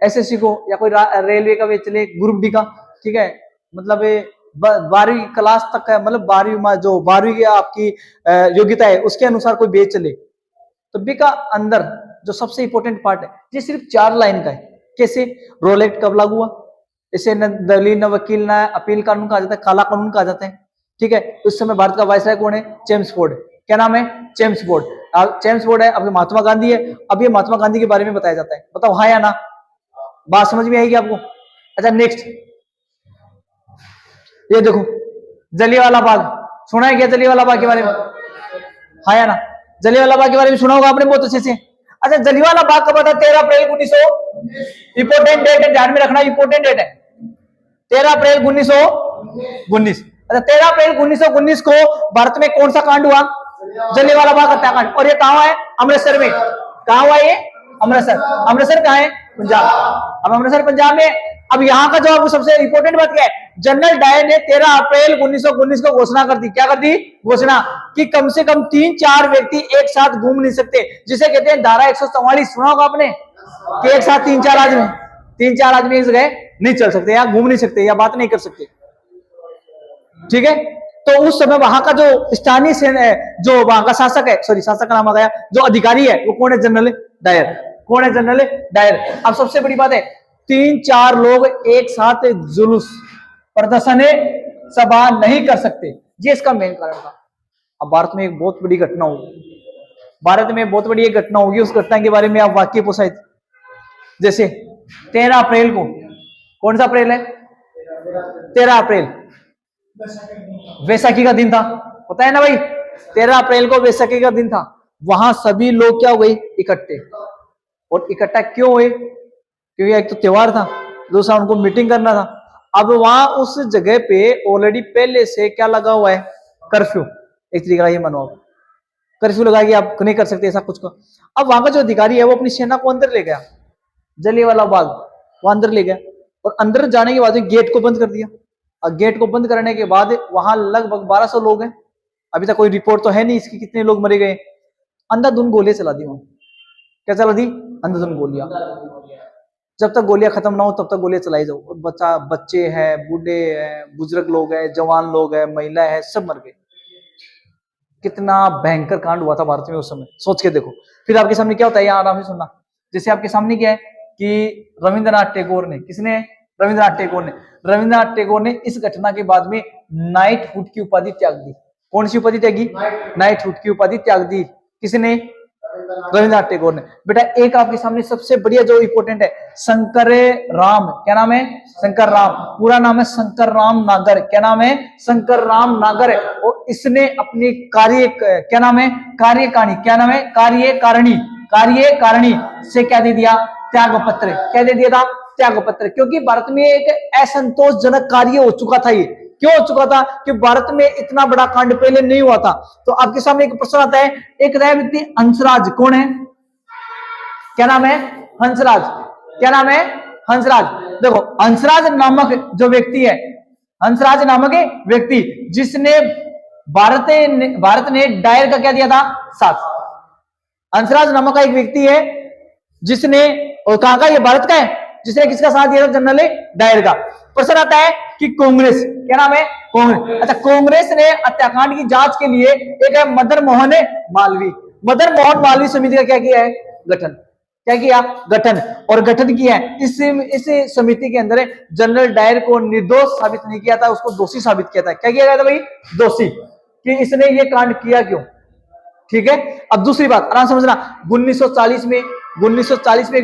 S1: एसएससी को, या कोई रेलवे का बेच ले, ग्रुप डी का, ठीक है, मतलब 12वीं क्लास तक है, मतलब 12वीं की आपकी योग्यता है उसके अनुसार कोई बेच ले, तो बी का अंदर जो सबसे इंपॉर्टेंट पार्ट है, ये सिर्फ 4 लाइन का है। कैसे? रोल एक्ट कब लागू हुआ, इसे न दलील न वकील न अपील कानून कहा जाता है, काला कानून कहा जाता है। ठीक है, उस समय भारत का वायसराय कौन है? James Ford. क्या नाम है? James Ford. जेम्स फोर्ड है, आपके महात्मा गांधी है। अब ये महात्मा गांधी के बारे में बताया जाता है, बताओ हाँ या ना? बात समझ में आएगी आपको? अच्छा नेक्स्ट, ये देखो जलियांवाला बाग, सुना है क्या जलियांवाला बाग के बारे में? हाँ या ना? जलियांवाला बाग के बारे में सुना होगा आपने बहुत अच्छे से। अच्छा जलियांवाला बाग कब था? 13 अप्रैल 1900। इंपोर्टेंट डेट है, ध्यान में रखना, इंपोर्टेंट डेट है 13 अप्रैल 1919। अच्छा 13 अप्रैल 1919 को भारत में कौन सा कांड हुआ? जलियांवाला बाग हत्याकांड। और ये कहां है? अमृतसर में। कहां हुआ ये? अमृतसर। अमृतसर कहां है? पंजाब। अब अमृतसर पंजाब में। अब यहाँ का जो आपको सबसे इंपॉर्टेंट बात क्या है, जनरल डायर ने 13 अप्रैल 1919 को घोषणा कर दी। क्या कर दी? घोषणा कि कम से कम 3-4 व्यक्ति एक साथ घूम नहीं सकते, जिसे कहते हैं धारा 144। सुना होगा आपने कि एक साथ 3-4 आदमी एक जगह नहीं चल सकते, या घूम नहीं सकते, या बात नहीं कर सकते। ठीक है, तो उस समय वहां का जो स्थानीय जो वहां का शासक है, सॉरी शासक का नाम आ गया, जो अधिकारी है वो कौन है? General Dyer. कौन है? General Dyer. अब सबसे बड़ी बात है, 3-4 लोग एक साथ जुलूस, प्रदर्शन, सभा नहीं कर सकते, ये इसका मेन कारण था। अब भारत में एक बहुत बड़ी घटना होगी, भारत में बहुत बड़ी एक घटना होगी, उस घटना के बारे में आप वाकिफ हो शायद। जैसे 13 अप्रैल को, कौन सा अप्रैल है? 13 अप्रैल वैसाखी का दिन था, पता है ना भाई? 13 अप्रैल को वैसाखी का दिन था। वहां सभी लोग क्या हुए? इकट्ठे। और इकट्ठा क्यों हुए? क्योंकि एक तो त्योहार था, दूसरा उनको मीटिंग करना था। अब वहां उस जगह पे ऑलरेडी पहले से क्या लगा हुआ है? कर्फ्यू। एक तरीके का ये मानो, कर्फ्यू लगा कि आप नहीं कर सकते ऐसा कुछ का। अब वहां का जो अधिकारी है वो अपनी सेना को अंदर ले गया, जलियांवाला बाग वो अंदर ले गया, और अंदर जाने के बाद गेट को बंद कर दिया। और गेट को बंद करने के बाद वहां लगभग 1200 लोग हैं, अभी तक कोई रिपोर्ट तो है नहीं इसकी कितने लोग मरे गए। अंधाधुंध गोलियां चला दी वहां। क्या चला दी? अंधाधुंध गोलियां। जब तक गोलियां खत्म ना हो तब तक गोलियां चलाई जाओ। बच्चे हैं, बूढ़े हैं, बुजुर्ग लोग हैं, जवान लोग हैं, महिलाएं हैं, सब मर गए। कितना भयंकर कांड हुआ था भारत में उस समय, सोच के देखो। फिर आपके सामने क्या होता है, यहाँ आराम से सुनना। जैसे आपके सामने क्या है कि रविंद्रनाथ टैगोर ने, किसने? रविंद्रनाथ टैगोर ने इस घटना के बाद में नाइटहुड की उपाधि त्याग दी। कौन सी उपाधि त्यागी? नाइटहुड की उपाधि त्याग दी। किसने? रविंद्रनाथ टैगोर ने। बेटा एक आपके सामने सबसे बढ़िया जो इंपॉर्टेंट है, शंकर राम। क्या नाम है? शंकर राम। पूरा नाम है शंकर राम नागर। क्या नाम है? शंकर राम नागर। और इसने अपनी क्या नाम है? कार्यकारिणी। क्या नाम है? कार्यकारिणी से क्या दे दिया? त्याग पत्र। क्या दे दिया था? त्याग पत्र। क्योंकि भारत में एक असंतोषजनक कार्य हो चुका था। ये क्यों हो चुका था? कि भारत में इतना बड़ा कांड पहले नहीं हुआ था। तो आपके सामने एक प्रश्न आता है, एक व्यक्ति हंसराज, कौन है? क्या नाम है? हंसराज। क्या नाम है? हंसराज। देखो हंसराज नामक जो व्यक्ति है, हंसराज नामक व्यक्ति जिसने भारत ने डायर का क्या दिया था? साथ। हंसराज नामक का एक व्यक्ति है जिसने, और कहां का? ये भारत का है, जिसने किसका साथ दिया था? जनरल डायर का। प्रश्न आता है कि कांग्रेस, क्या नाम है? कांग्रेस। अच्छा कांग्रेस ने हत्याकांड की जांच के लिए एक है मदन मोहन मालवीय समिति का क्या किया है? गठन। क्या किया? गठन। और गठन किया है। इस समिति के अंदर जनरल डायर को निर्दोष साबित नहीं किया था, उसको दोषी साबित किया था। क्या किया गया था भाई? दोषी, कि इसने ये कांड किया क्यों। ठीक है, अब दूसरी बात आराम समझना। 1940 में एक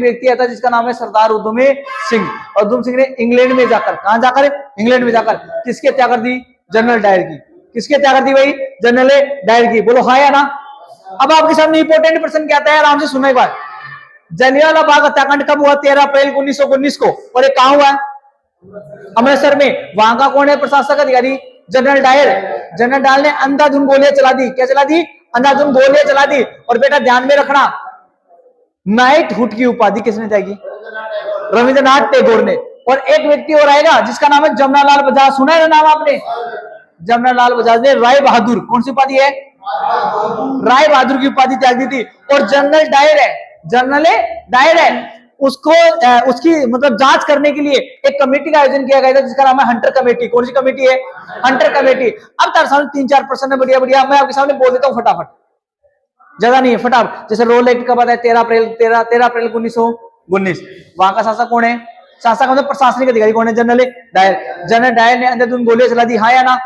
S1: व्यक्ति आता है जिसका नाम है सरदार उधम सिंह। और उधम सिंह ने इंग्लैंड में जाकर, कहां जाकर? इंग्लैंड में जाकर किसके हत्या कर दी? जनरल डायर की। किसके हत्या कर दी भाई? जनरल डायर की। बोलो हाँ या ना? अब आपके सामने इंपॉर्टेंट प्रश्न क्या आता है, आराम से सुनो एक बार। जलियांवाला बाग हत्याकांड कब हुआ? 13 अप्रैल 1919 को। और ये कहां हुआ? अमृतसर में। वहां का कौन है प्रशासक अधिकारी? General Dyer. जनरल डायर ने अंधाधुंध गोलियां चला दी। क्या चला दी? अंधाधुंध गोलियां चला दी। और बेटा ध्यान में रखना, नाइटहुड की उपाधि किसने त्यागी? रविंद्रनाथ टैगोर ने। और एक व्यक्ति और आएगा जिसका नाम है जमनालाल बजाज। सुना है ना नाम आपने? जमनालाल बजाज ने राय बहादुर, कौन सी उपाधि है? राय बहादुर की उपाधि त्याग दी थी। और जनरल डायर है उसको उसकी मतलब जांच करने के लिए एक कमेटी का आयोजन किया गया था जिसका नाम है हंटर कमेटी। कौन सी कमेटी है? Hunter committee. अब तार सामने 3-4 प्रश्न है बढ़िया बढ़िया, मैं आपके सामने बोल देता हूं फटाफट। ज्यादा नहीं है, फटाफट। जैसे रोल एक्ट कब आता है? 13 अप्रैल 1919। वहां का शासक कौन है? शासक मतलब प्रशासनिक अधिकारी कौन है? General Dyer. जनरल डायर ने अंधाधुंध गोलियां चला दी, हाँ या ना?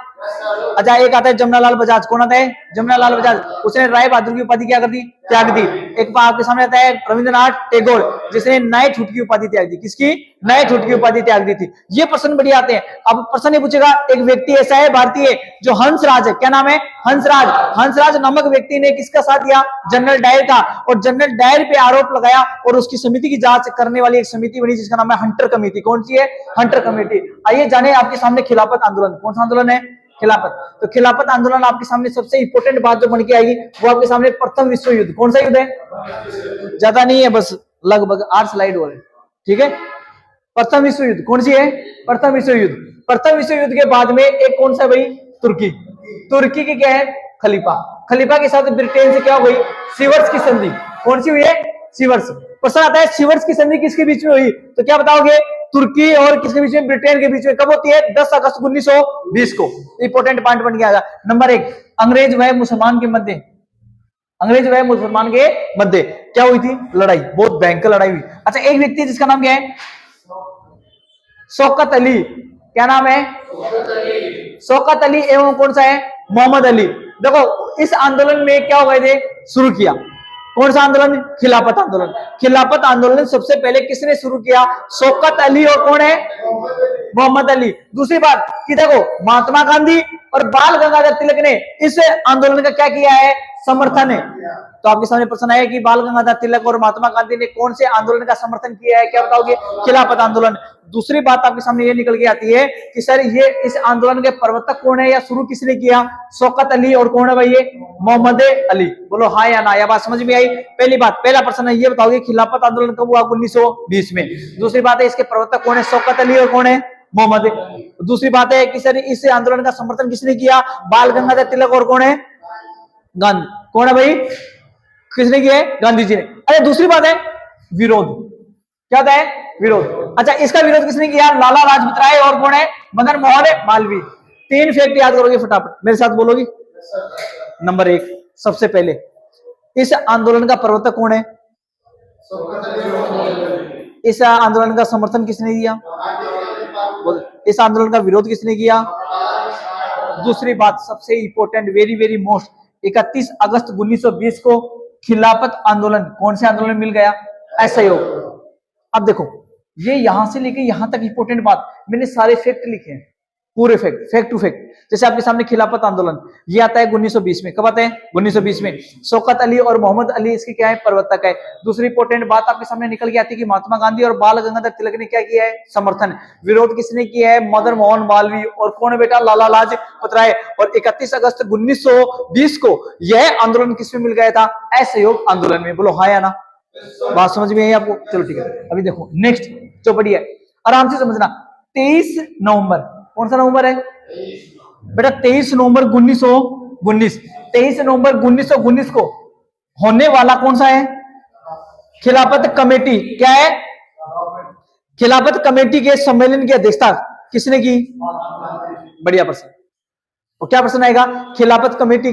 S1: अच्छा, एक आता है जमुनालाल बजाज। कौन आता है? जमुनालाल बजाज। उसने राय बहादुर की उपाधि क्या कर दी? त्याग दी। एक बार आपके सामने आता है रविंद्रनाथ टैगोर, जिसने नाइटहुड की उपाधि त्याग दी। किसकी? नाइटहुड की उपाधि त्याग दी थी। ये प्रश्न बढ़िया आते हैं। अब प्रश्न ये पूछेगा, एक व्यक्ति ऐसा है भारतीय जो हंसराज है, क्या नाम है? हंसराज। हंसराज नामक व्यक्ति ने किसका साथ दिया? जनरल डायर का। और जनरल डायर पे आरोप लगाया और उसकी समिति की जांच करने वाली एक समिति बनी जिसका नाम है हंटर कमेटी। कौन सी है? Hunter committee. आइए जाने आपके सामने खिलाफत आंदोलन। कौन सा आंदोलन है? खिलाफत। तो खिलाफत आंदोलन आपके सामने सबसे इंपोर्टेंट बात जो बन के आएगी वो आपके सामने प्रथम विश्व युद्ध। कौन सा युद्ध है? ज्यादा नहीं है, बस लगभग 8 स्लाइड हो रहे हैं, ठीक है। प्रथम विश्व युद्ध कौन सी है? प्रथम विश्व युद्ध। प्रथम विश्व युद्ध के बाद में एक कौन सा भाई? तुर्की। तुर्की की क्या है? खलीफा। खलीफा के साथ ब्रिटेन से क्या हो गई? सीवर्स की संधि। कौन सी हुई है? सीवर्स। प्रश्न आता है सीवर्स की संधि किसके बीच में हुई? तो क्या बताओगे? तुर्की और किसके बीच में? ब्रिटेन के बीच में। कब होती है? 10 अगस्त 1920 को। इंपोर्टेंट पॉइंट बन गया। नंबर 1, अंग्रेज व मुसलमान के मध्य, अंग्रेज व मुसलमान के मध्य क्या हुई थी? लड़ाई, बहुत भयंकर लड़ाई हुई। अच्छा, एक व्यक्ति जिसका नाम क्या है? शौकत अली। क्या नाम है? शौकत अली एवं कौन सा है? मोहम्मद अली। देखो, इस आंदोलन में क्या हो गए थे? शुरू किया। कौन सा आंदोलन? खिलाफत आंदोलन। खिलाफत आंदोलन सबसे पहले किसने शुरू किया? शौकत अली और कौन है? मोहम्मद अली। दूसरी बात कि देखो, महात्मा गांधी और बाल गंगाधर तिलक ने इस आंदोलन का क्या किया है? समर्थन है। तो आपके सामने प्रश्न आया कि बाल गंगाधर तिलक और महात्मा गांधी ने कौन से आंदोलन का समर्थन किया है? क्या बताओगे? खिलाफत आंदोलन। दूसरी बात आपके सामने ये निकल के आती है कि सर ये इस आंदोलन के प्रवर्तक कौन है या शुरू किसने किया? शौकत अली और कौन है भाई? ये मोहम्मद अली। बोलो हाँ या ना? या बात समझ में आई? पहली बात, पहला प्रश्न है ये बताओगे खिलाफत आंदोलन कब हुआ? 1920 में। दूसरी बात है इसके प्रवर्तक कौन है? शौकत अली और कौन है? मोहम्मद। दूसरी बात है कि सर इस आंदोलन का समर्थन किसने किया? बाल गंगाधर तिलक और कौन है? गांधी। कौन है भाई? किसने किया है? गांधी जी ने। अरे दूसरी बात है विरोध। क्या होता है? विरोध। अच्छा, इसका विरोध किसने किया? लाला लाजपत राय और कौन है? मदन मोहन मालवीय। 3 फैक्ट याद करोगे फटाफट, मेरे साथ बोलोगी। नंबर 1, सबसे पहले इस आंदोलन का प्रवर्तक कौन है? इस आंदोलन का समर्थन किसने किया? इस आंदोलन का विरोध किसने किया? दूसरी बात सबसे इंपॉर्टेंट, वेरी वेरी मोस्ट, 31 अगस्त 1920 को खिलाफत आंदोलन कौन से आंदोलन मिल गया? असहयोग। अब देखो, ये यहां से लेके यहां तक इंपॉर्टेंट बात, मैंने सारे फैक्ट लिखे हैं, पूरे फैक्ट, फैक्ट टू फैक्ट। जैसे आपके सामने खिलाफत आंदोलन ये आता है 1920 में। कब आता है? 1920 में। शौकत अली और मोहम्मद अली इसके क्या है? प्रवर्तक है। दूसरी इंपॉर्टेंट बात आपके सामने निकल के आती है कि महात्मा गांधी और बाल गंगाधर तिलक ने क्या किया है? समर्थन। विरोध किसने किया है? मदन मोहन मालवीय और कौन है बेटा? लाला लाजपत राय। और 31 अगस्त 1920 को यह आंदोलन किसमें मिल गया था? असहयोग आंदोलन में। बोलो हाँ या ना? बात समझ में आई आपको? चलो ठीक है, अभी देखो नेक्स्ट चौपड़ी है, आराम से समझना। 23 नवंबर, कौन सा नवंबर है बेटा? 23 नवंबर 1919। 23 नवंबर 1919 को होने वाला कौन सा है? खिलाफत कमेटी। क्या है? खिलाफत कमेटी के सम्मेलन की अध्यक्षता किसने की? बढ़िया प्रश्न। और क्या प्रश्न आएगा? खिलाफत कमेटी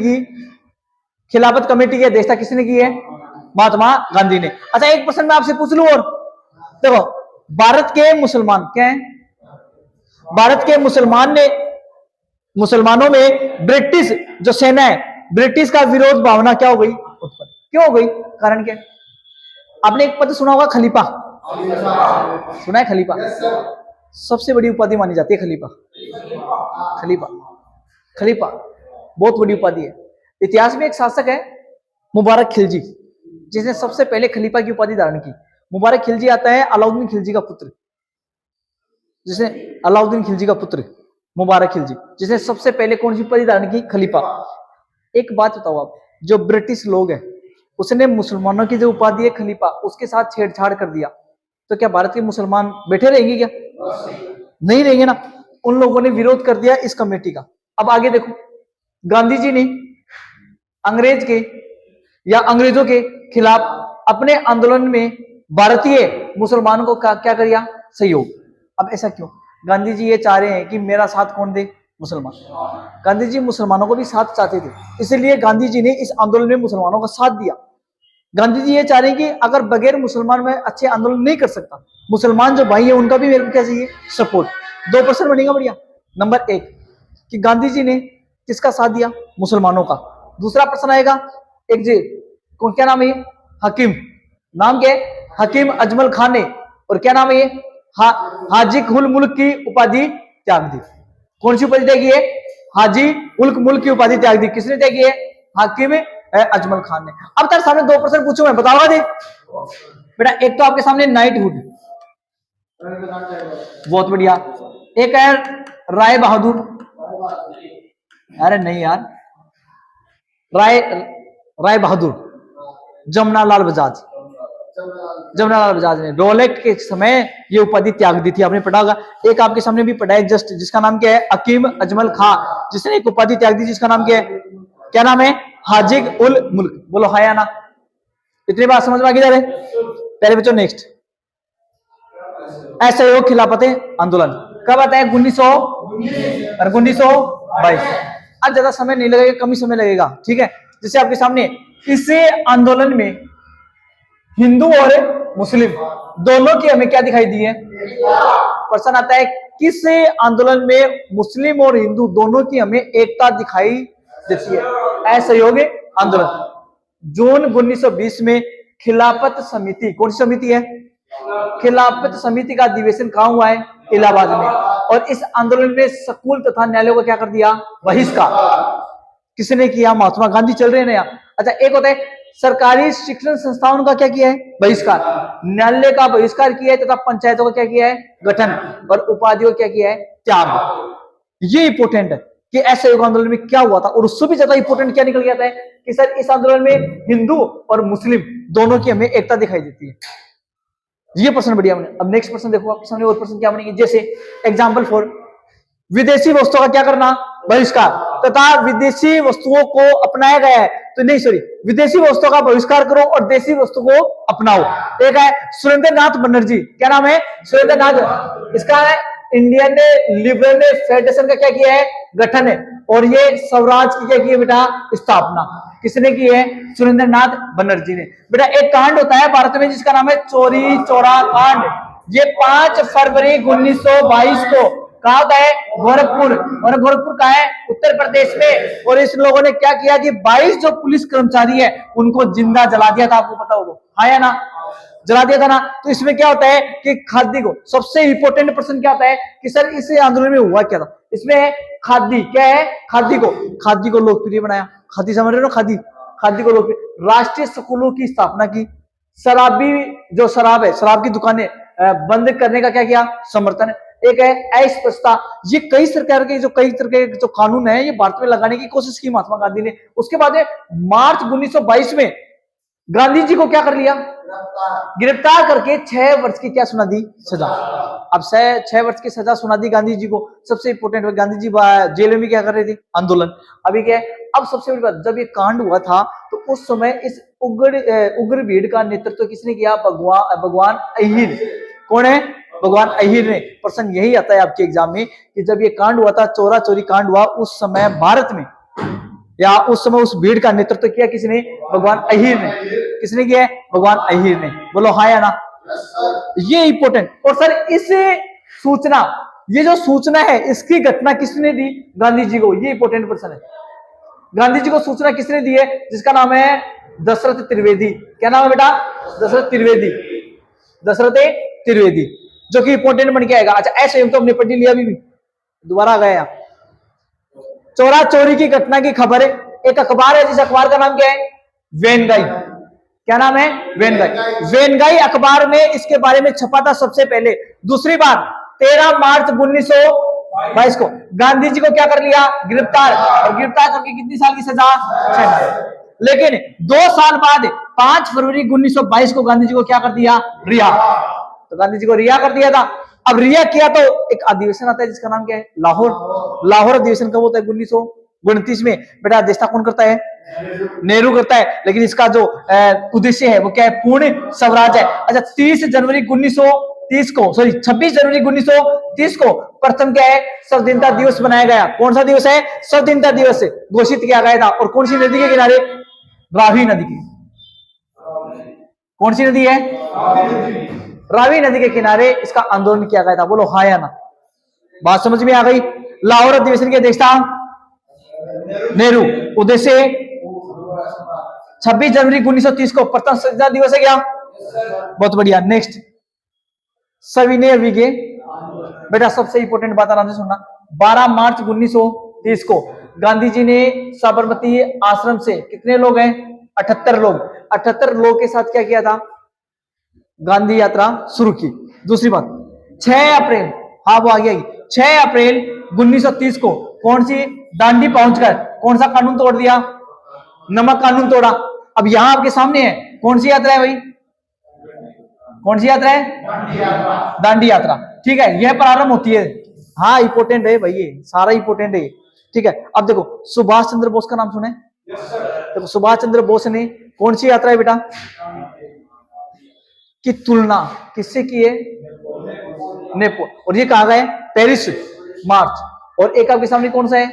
S1: की अध्यक्षता किसने की है? महात्मा गांधी ने। अच्छा, एक प्रश्न मैं आपसे पूछ लूं और देखो, भारत के मुसलमान क्या है? भारत के मुसलमानों में ब्रिटिश जो सेना है, ब्रिटिश का विरोध भावना क्या हो गई? उत्पन्न। क्यों हो गई? कारण क्या है? आपने एक पद सुना होगा, खलीफा। सुना है खलीफा? सबसे बड़ी उपाधि मानी जाती है खलीफा। खलीफा, खलीफा बहुत बड़ी उपाधि है। इतिहास में एक शासक है मुबारक खिलजी, जिसने सबसे पहले खलीफा की उपाधि धारण की। मुबारक खिलजी आता है अलाउद्दीन खिलजी का पुत्र, जिसने अलाउद्दीन खिलजी का पुत्र मुबारक खिलजी, जिसने सबसे पहले कौन सी उपाधि धारण की? खलीफा। एक बात बताओ आप, जो ब्रिटिश लोग हैं उसने मुसलमानों की जो उपाधि है खलीफा, उसके साथ छेड़छाड़ कर दिया, तो क्या भारत के मुसलमान बैठे रहेंगे? क्या नहीं रहेंगे ना। उन लोगों ने विरोध कर दिया इस कमेटी का। अब आगे देखो, गांधी जी ने अंग्रेज के या अंग्रेजों के खिलाफ अपने आंदोलन में भारतीय मुसलमानों को क्या किया? सहयोग। अब ऐसा क्यों? गांधी जी ये चाह रहे हैं कि मेरा साथ कौन दे? मुसलमान। गांधी जी मुसलमानों को भी साथ चाहते थे, इसलिए गांधी जी ने इस आंदोलन में मुसलमानों का साथ दिया। गांधी जी ये चाह रहे हैं कि अगर बगैर मुसलमान में अच्छे आंदोलन नहीं कर सकता, मुसलमान जो भाई है उनका भी मेरे को क्या चाहिए, सपोर्ट। 2% बनेगा बढ़िया। नंबर 1 कि गांधी जी ने किसका साथ दिया, मुसलमानों का। दूसरा प्रश्न आएगा, एक जी कौन, क्या नाम है ये, हकीम, नाम क्या है, हकीम अजमल खान ने, और क्या नाम है ये, हाजी उल मुल्क की उपाधि त्याग दी। कौन सी उपाधि त्यागी है, हाजी उल मुल्क की उपाधि त्याग दी। किसने त्यागी है, हाकिम अजमल खान ने। अब तेरे सामने 2% पूछूं मैं, बताओ दे बेटा। एक तो आपके सामने नाइटहुड, बहुत बढ़िया। एक है राय बहादुर, अरे नहीं यार, राय बहादुर, जमनालाल बजाज, जमनालाल बजाज ने रोलेक्ट के समय ये उपाधि त्याग दी थी, आपने पढ़ा होगा। एक आपके सामने भी पढ़ा है जस्ट, जिसका नाम क्या है, हकीम अजमल खान, जिसने एक उपाधि त्याग दी, जिसका नाम क्या है, क्या नाम है, हाजी उल मुल्क। बोलो हाँ या ना, इतनी बात समझ में आ गई जा रहे पहले बच्चों। नेक्स्ट, असहयोग खिलाफत आंदोलन कब आता है, 1922। अब ज्यादा समय नहीं लगेगा, कम ही समय लगेगा, ठीक है। जैसे आपके सामने इस आंदोलन में हिंदू और मुस्लिम दोनों की हमें क्या दिखाई दी है, प्रश्न आता है किस आंदोलन में मुस्लिम और हिंदू दोनों की हमें एकता दिखाई देती है, असहयोग आंदोलन। जून 1920 में खिलाफत समिति, कौन सी समिति है, खिलाफत समिति का अधिवेशन कहां हुआ है, इलाहाबाद में। और इस आंदोलन में स्कूल तथा न्यायालयों को क्या कर दिया, बहिष्कार। किसने किया, महात्मा गांधी चल रहे हैं नया। अच्छा, एक होता है सरकारी शिक्षण संस्थाओं का क्या किया है, बहिष्कार, न्यायालय का बहिष्कार किया है, तथा पंचायतों का क्या किया है, गठन, और उपाधियों क्या किया है, त्याग। ये इंपोर्टेंट है कि असहयोग आंदोलन में क्या हुआ था। और उससे भी ज्यादा इंपोर्टेंट क्या निकल गया था कि सर इस आंदोलन में हिंदू और मुस्लिम दोनों की हमें एकता दिखाई देती है। ये प्रश्न बढ़िया बने। अब नेक्स्ट प्रश्न देखो आपके सामने, और प्रश्न क्या बनेंगे, जैसे एग्जाम्पल 4, विदेशी वस्तुओं का क्या करना, बहिष्कार, तथा विदेशी वस्तुओं को अपनाया गया है तो नहीं, सॉरी, विदेशी वस्तुओं का बहिष्कार करो और देशी वस्तु को अपनाओ। एक है सुरेंद्र नाथ बनर्जी, क्या नाम है, सुरेंद्र नाथ, इसका है इंडियन लिबरल फेडरेशन का क्या किया है, गठन है। और ये स्वराज की क्या की है बेटा, स्थापना। किसने की है, सुरेंद्र नाथ बनर्जी ने। बेटा एक कांड होता है भारत में जिसका नाम है चोरी चौरा कांड। ये 5 फरवरी 1922 को कहा होता है, गोरखपुर, और गोरखपुर कहा है, उत्तर प्रदेश में। और इस लोगों ने क्या किया कि 22 जो पुलिस कर्मचारी है उनको जिंदा जला दिया था, आपको पता होगा, हाँ या ना, जला दिया था ना। तो इसमें क्या होता है कि खादी को, सबसे इंपोर्टेंट प्रश्न क्या होता है कि सर इस आंदोलन में हुआ क्या था। इसमें खादी क्या है, खादी को लोकप्रिय बनाया। खादी समझ रहे हो, खादी को लोकप्रिय, राष्ट्रीय स्कूलों की स्थापना की, शराबी जो शराब है, शराब की दुकानें बंद करने का क्या किया, समर्थन। एक है अस्पृश्यता, ये कई सरकार के कई तरह के जो कानून है ये भारत में लगाने की कोशिश की महात्मा गांधी ने। उसके बाद मार्च 1922 में गांधी जी को क्या कर लिया, गिरफ्तार करके 6 वर्ष की क्या सुना दी, सजा। अब 6 वर्ष की सजा सुना दी गांधी जी को। सबसे इंपोर्टेंट, गांधी जी जेल में क्या कर रहे थे, आंदोलन। अभी क्या है, अब सबसे बड़ी बात, जब ये कांड हुआ था तो उस समय इस उग्र भीड़ का नेतृत्व किसने किया, भगवान अहिर। कौन है, भगवान अहिर ने। प्रश्न यही आता है आपके एग्जाम में कि जब ये कांड हुआ था, चोरा चोरी कांड हुआ, उस समय भारत में या उस समय उस भीड़ का नेतृत्व किया किसने, भगवान अहिर ने। किसने किया, भगवान अहिर ने। बोलो हाँ या ना, ये इंपोर्टेंट। और सर इस सूचना, ये जो सूचना है इसकी घटना किसने दी, गांधी जी को। ये इंपोर्टेंट प्रश्न है, गांधी जी को सूचना किसने दी है, जिसका नाम है दशरथ त्रिवेदी। क्या नाम है बेटा, दशरथ त्रिवेदी, दशरथ त्रिवेदी, जो कि इंपोर्टेंट बन के आएगा। अच्छा ऐसे तो हमने पढ़ लिया, अभी भी दोबारा आ गया। चोरा चोरी की घटना की खबर है, एक अखबार है, जिस अखबार का नाम क्या है, वेनगाई। क्या नाम है, वेनगाई। वेनगाई अखबार में इसके बारे में छपा था सबसे पहले। दूसरी बार 13 मार्च 1922 को गांधी जी को क्या कर लिया, गिरफ्तार, और गिरफ्तार करके कितनी साल की सजा, 6। लेकिन 2 साल बाद 5 फरवरी 1922 को गांधी जी को क्या कर दिया, रिहा। तो गांधी जी को रिहा कर दिया था। अब रिहा किया तो एक अधिवेशन आता है जिसका नाम क्या है, लाहौर अधिवेशन कब होता है, 1929 में। बेटा अध्यक्षता कौन करता है, नेहरू करता है। लेकिन इसका जो उद्देश्य है वो क्या है, पूर्ण स्वराज है। अच्छा 30 जनवरी 1930 को, सॉरी 26 जनवरी 1930 को प्रथम क्या है स्वाधीनता दिवस बनाया गया। कौन सा दिवस है? स्वाधीनता दिवस घोषित किया गया था। और कौन सी नदी के किनारे? रावी नदी की। कौन सी नदी है? रावी नदी के किनारे इसका आंदोलन किया गया था। बोलो हाँ या ना? बात समझ में आ गई? लाहौर अधिवेशन की अध्यक्षता नेहरू। उद्देश्य 26 जनवरी 1930 को प्रथम स्वतंत्रता दिवस है क्या? बहुत बढ़िया। नेक्स्ट, सविनय अभिगे। बेटा सबसे इंपोर्टेंट बात आराम से सुनना। 12 मार्च 1930 को गांधी जी ने साबरमती आश्रम से कितने लोग हैं? 78 लोग। 78 लोग के साथ क्या किया था? गांधी यात्रा शुरू की। दूसरी बात, 6 अप्रैल, हाँ वो आ गया, 6 अप्रैल 1930 को कौन सी दांडी पहुंचकर कौन सा कानून तोड़ दिया? नमक कानून तोड़ा। अब यहां आपके सामने है, कौन सी यात्रा है भाई? कौन सी यात्रा है? दांडी यात्रा। ठीक है, यह प्रारंभ होती है। हाँ इंपोर्टेंट है भाई, ये सारा इंपोर्टेंट है। ठीक है, अब देखो सुभाष चंद्र बोस का नाम सुने? देखो सुभाष चंद्र बोस ने कौन सी यात्रा है बेटा की तुलना किससे की है? नेपो। और ये कहा गया पेरिस मार्च। और एक आपके सामने कौन सा है?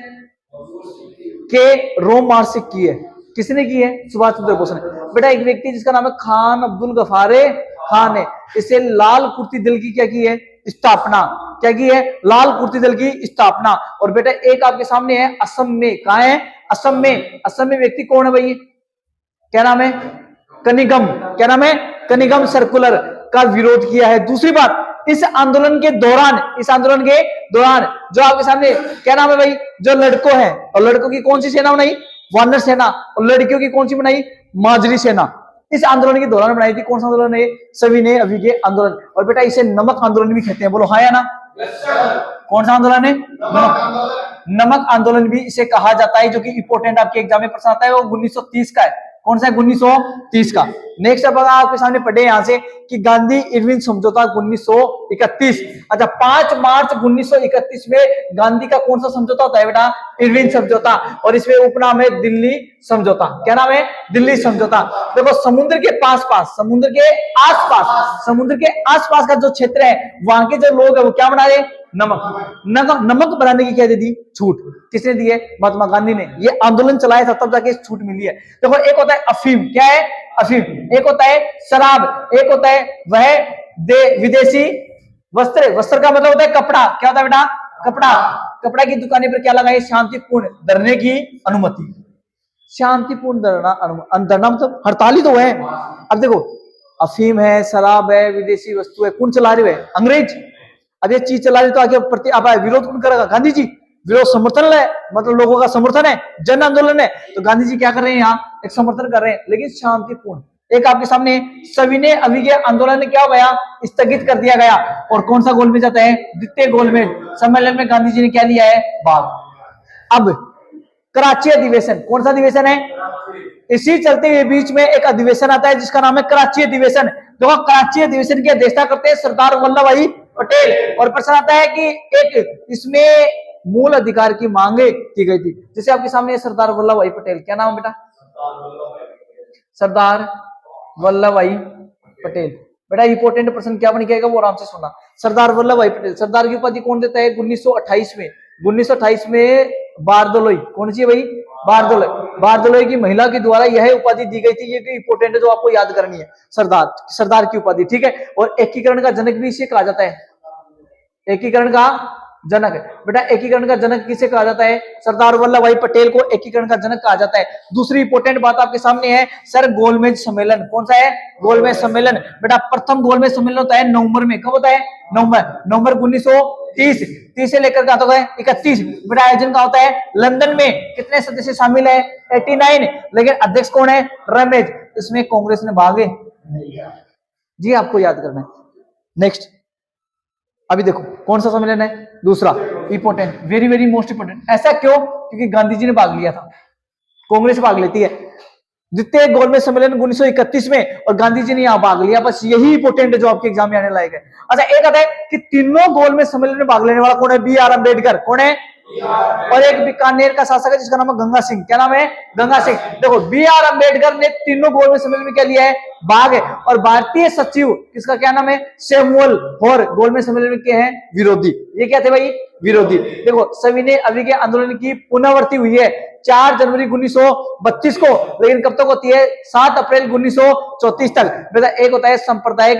S1: के रोम मार्च से की है। किसने की है? सुभाष चंद्र बोस ने। बेटा एक व्यक्ति जिसका नाम है खान अब्दुल गफारे खान है, इसे लाल कुर्ती दल की क्या की है? स्थापना। क्या की है? लाल कुर्ती दल की स्थापना। और बेटा एक आपके सामने है असम में, कहा है? असम में। असम में व्यक्ति कौन है भाई? क्या नाम है? कनिगम। क्या नाम है? कनिगम सर्कुलर का विरोध किया है। दूसरी बात, इस आंदोलन के दौरान जो आपके सामने क्या नाम है भाई? जो लड़कों है, और लड़कों की कौन सी सेना बनाई? वानर सेना। और लड़कियों की कौन सी बनाई? माजरी सेना। इस आंदोलन के दौरान बनाई थी। कौन सा आंदोलन है? सविनय अभिगे आंदोलन। और बेटा इसे नमक आंदोलन भी कहते हैं। बोलो हाँ या ना? कौन सा आंदोलन है? नमक आंदोलन भी इसे कहा जाता है, जो कि इंपोर्टेंट आपके एग्जाम में प्रश्न आता है। वो 1930 का है। कौन सा है? 1930 का। नेक्स्ट अब आपके सामने पढ़े यहां से कि गांधी इरविन समझौता 1931। अच्छा, 5 मार्च 1931 में गांधी का कौन सा समझौता होता है बेटा? इरविन समझौता। और इसमें उपनाम है दिल्ली समझौता। क्या नाम है? दिल्ली समझौता। देखो समुद्र के समुद्र के आसपास का जो क्षेत्र है, वहां के जो लोग है वो क्या बना रहे? नमक बनाने की क्या दे दी? छूट। किसने दी है? महात्मा गांधी ने। ये आंदोलन चलाया था तब जाके छूट मिली है। देखो एक होता है अफीम। क्या है? अफीम। एक होता है शराब। एक होता है वह विदेशी वस्त्र का मतलब होता है कपड़ा। क्या होता है बेटा? कपड़ा की दुकानें पर क्या लगाए? शांतिपूर्ण धरने की अनुमति। शांतिपूर्ण धरना मतलब हड़ताल ही तो है। अब देखो अफीम है, शराब है, विदेशी वस्तु है, कौन चला रहे? अंग्रेज। अब ये चीज चला रही तो आगे प्रति अब विरोध कौन करेगा? गांधी जी। विरोध समर्थन है, मतलब लोगों का समर्थन है, जन आंदोलन है। तो गांधी जी क्या कर रहे हैं? यहाँ एक समर्थन कर रहे हैं, लेकिन शांतिपूर्ण। एक आपके सामने सविनय अभिगे आंदोलन क्या हो गया? स्थगित कर दिया गया। और कौन सा गोलमेज आता है? द्वितीय गोलमेज सम्मेलन में गांधी जी ने क्या लिया है? भाग। अब कराची अधिवेशन, कौन सा अधिवेशन है? इसी चलते हुए बीच में एक अधिवेशन आता है जिसका नाम है कराची अधिवेशन। देखो कराची अधिवेशन की अध्यक्षता करते हैं सरदार वल्लभ भाई पटेल। और प्रश्न आता है कि एक इसमें मूल अधिकार की मांगे की गई थी। जैसे आपके सामने सरदार वल्लभ भाई पटेल। क्या नाम है बेटा? सरदार वल्लभ भाई पटेल। बेटा इंपोर्टेंट प्रश्न क्या बन गया वो आराम से सुना। सरदार वल्लभ भाई पटेल। सरदार की उपाधि कौन देता है? 1928 में। 1928 में बारदोलोई। कौन सी भाई? बारदोलोई की महिला के द्वारा यह उपाधि दी गई थी। ये इंपोर्टेंट है जो आपको याद करनी है। सरदार की उपाधि। ठीक है, और एकीकरण का जनक भी इसे कहा जाता है। एकीकरण का जनक है बेटा। एकीकरण का जनक किसे कहा जाता है? सरदार वल्लभ भाई पटेल को एकीकरण का जनक कहा जाता है। दूसरी इंपोर्टेंट बात आपके सामने है सर गोलमेज सम्मेलन। कौन सा है? गोलमेज सम्मेलन। बेटा प्रथम गोलमेज सम्मेलन होता है नवंबर में। कब होता है? नवंबर 1930 से लेकर का होता है 31। बेटा आयोजन का होता है लंदन में। कितने सदस्य शामिल है? 89। लेकिन अध्यक्ष कौन है? रमेश। इसमें कांग्रेस ने भाग जी, आपको याद करना है। नेक्स्ट अभी देखो कौन सा सम्मेलन है? दूसरा। Important, very very most important. ऐसा क्यों? क्योंकि गांधी जी ने भाग लिया था, कांग्रेस भाग लेती है। द्वितीय गोलमेज सम्मेलन 1931 में, और गांधी जी ने यहां भाग लिया। बस यही इंपोर्टेंट है जो आपके एग्जाम में आने लायक है। अच्छा एक आता है कि तीनों गोलमेज सम्मेलन में भाग लेने वाला कौन है? B R Ambedkar. कौन है? और एक बीकानेर का शासक है जिसका नाम है गंगा सिंह। क्या नाम है? गंगा सिंह। देखो B.R. अम्बेडकर ने तीनों गोलमेज सम्मेलन में क्या लिया है? भाग है। और भारतीय सचिव किसका क्या नाम है? सैमुअल हॉर गोलमेज सम्मेलन में क्या है? विरोधी। ये क्या थे भाई? विरोधी। देखो सविनय अवज्ञा आंदोलन की पुनरावृत्ति हुई है 4 जनवरी 1932 को, लेकिन कब तक होती है? 7 अप्रैल 1934 तक। बेटा एक होता है सांप्रदायिक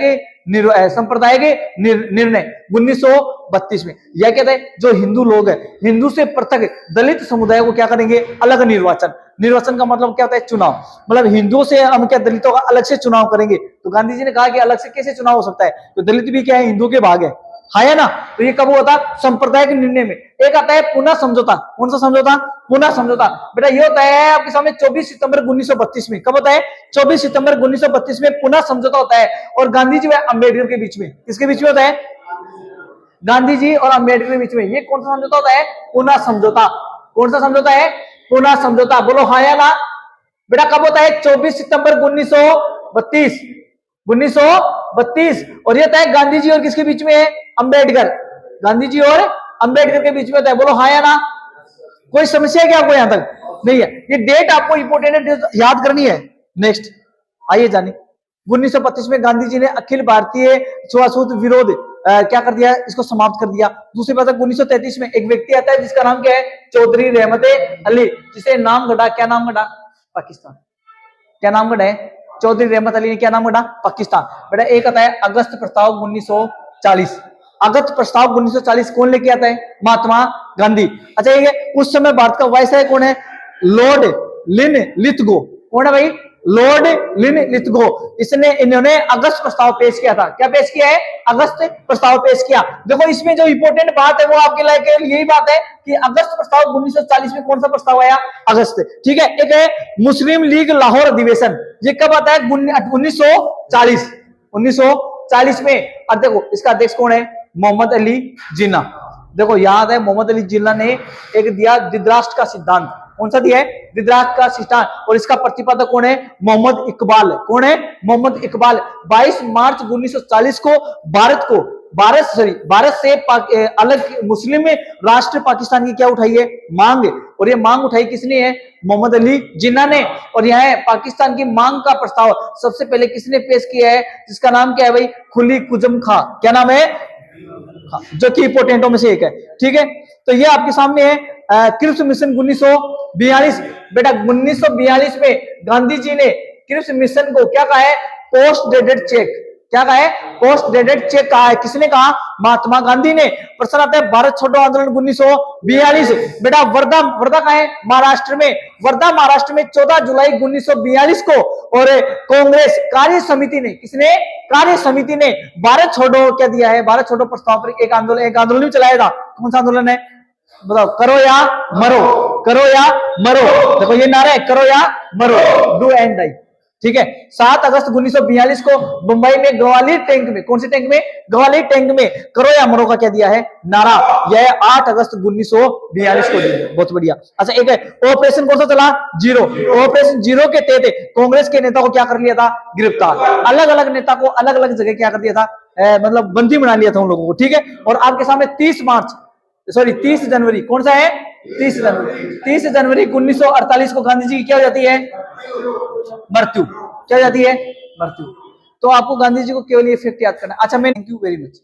S1: निर्णय 1932 में। यह कहता है जो हिंदू लोग हैं, हिंदू से पृथक दलित समुदाय को क्या करेंगे? अलग निर्वाचन। निर्वाचन का मतलब क्या होता है? चुनाव। मतलब हिंदुओं से हम क्या दलितों का अलग से चुनाव करेंगे? तो गांधी जी ने कहा कि अलग से कैसे चुनाव हो सकता है? तो दलित भी क्या है? हिंदू के भाग है ना? तो ये कब हुआ था? सांप्रदायिक निर्णय में। एक आता है पुनः समझौता। कौन सा समझौता? पुनः समझौता। बेटा ये होता है आपके सामने 24 सितंबर 1932 में। कब होता है? 24 सितंबर 1932 में पुनः समझौता होता है। और गांधी जी व अम्बेडकर के बीच में, किसके बीच में होता है? गांधी जी और अम्बेडकर के बीच में। ये कौन सा समझौता होता है? पुनः समझौता। कौन सा समझौता है? पुनः समझौता। बोलो हाँ या ना? बेटा कब होता है? 24 सितंबर 1932। और ये होता है गांधी जी और किसके बीच में है? अम्बेडकर। गांधी जी और अम्बेडकर के बीच में होता है। बोलो हाँ या ना? कोई समस्या है क्या आपको? यहां तक नहीं है? ये डेट आपको इंपोर्टेंट है, याद करनी है। नेक्स्ट आइए जानिए। 1932 में गांधी जी ने अखिल भारतीय छुआछूत विरोध क्या कर दिया? इसको समाप्त कर दिया। दूसरी बात 1933 में एक व्यक्ति आता है जिसका नाम क्या है? चौधरी रहमत अली, जिसे नाम गढ़ा। क्या नाम गढ़ा? पाकिस्तान। क्या नाम गढ़ा है? चौधरी रहमत अली ने क्या नाम गढ़ा? पाकिस्तान। बेटा एक आता है अगस्त प्रस्ताव 1940। अगस्त प्रस्ताव 1940 कौन लेके आता है? महात्मा गांधी। अच्छा ये उस समय भारत का वायसराय कौन है? Lord Linlithgow. कौन है भाई? Lord Linlithgow. इन्होंने अगस्त प्रस्ताव पेश किया था। क्या पेश किया है? अगस्त प्रस्ताव पेश किया। देखो इसमें जो इंपोर्टेंट बात है वो आपके लिए यही बात है कि अगस्त प्रस्ताव 1940 में कौन सा प्रस्ताव आया? अगस्त। ठीक है। एक है मुस्लिम लीग लाहौर अधिवेशन। ये कब आता है? 1940 में। अब देखो इसका अध्यक्ष कौन है? मोहम्मद अली जिन्ना। देखो याद है मोहम्मद अली जिन्ना ने एक दिया धृतराष्ट्र का सिद्धांत। कौन सा दिया है? धृतराष्ट्र का सिद्धांत। और इसका प्रतिपादक कौन है? मोहम्मद इकबाल। कौन है? मोहम्मद इकबाल। 22 मार्च 1940 को भारत से अलग मुस्लिम राष्ट्र पाकिस्तान की क्या उठाई है? मांग। और ये मांग उठाई किसने है? मोहम्मद अली जिन्ना ने। और यह पाकिस्तान की मांग का प्रस्ताव सबसे पहले किसने पेश किया है? जिसका नाम क्या है भाई? कुली कुजम खां। क्या नाम है? जो कि इंपोर्टेंटों में से एक है। ठीक है। तो ये आपके सामने है क्रिप्स मिशन 1942। बेटा 1942 में गांधी जी ने क्रिप्स मिशन को क्या कहा है? Post dated cheque. क्या कहा है? पोस्ट डेटेड चेक कहा है। किसने कहा? महात्मा गांधी ने। प्रश्न आता है भारत छोड़ो आंदोलन 1942। बेटा वर्धा कहा है? महाराष्ट्र में। वर्धा महाराष्ट्र में 14 जुलाई 1942 को। और कांग्रेस कार्य समिति ने, किसने? कार्य समिति ने भारत छोड़ो क्या दिया है? भारत छोड़ो प्रस्ताव पर एक आंदोलन भी चलाया था। कौन सा आंदोलन है? बताओ। करो या मरो। करो या मरो। देखो ये नारा है, करो या मरो, डू एंड डाई। ठीक है। 7 अगस्त 1942 को मुंबई में ग्वालियर टैंक में, कौन सी टैंक में? ग्वालियर टैंक में करो या मरो का क्या दिया है? नारा। यह 8 अगस्त 1942 को दिया। बहुत बढ़िया। अच्छा एक है ऑपरेशन कौन सा चला? जीरो। ऑपरेशन जीरो के तहत कांग्रेस के नेता को क्या कर लिया था? गिरफ्तार। अलग अलग नेता को अलग अलग जगह क्या कर दिया था? मतलब बंदी बना लिया था उन लोगों को। ठीक है। और आपके सामने 30 जनवरी, कौन सा है? 30 जनवरी 1948 को गांधी जी की क्या हो जाती है? मृत्यु। क्या हो जाती है? मृत्यु। तो आपको गांधी जी को केवल ये फैक्ट याद करना। अच्छा मैं थैंक यू वेरी मच।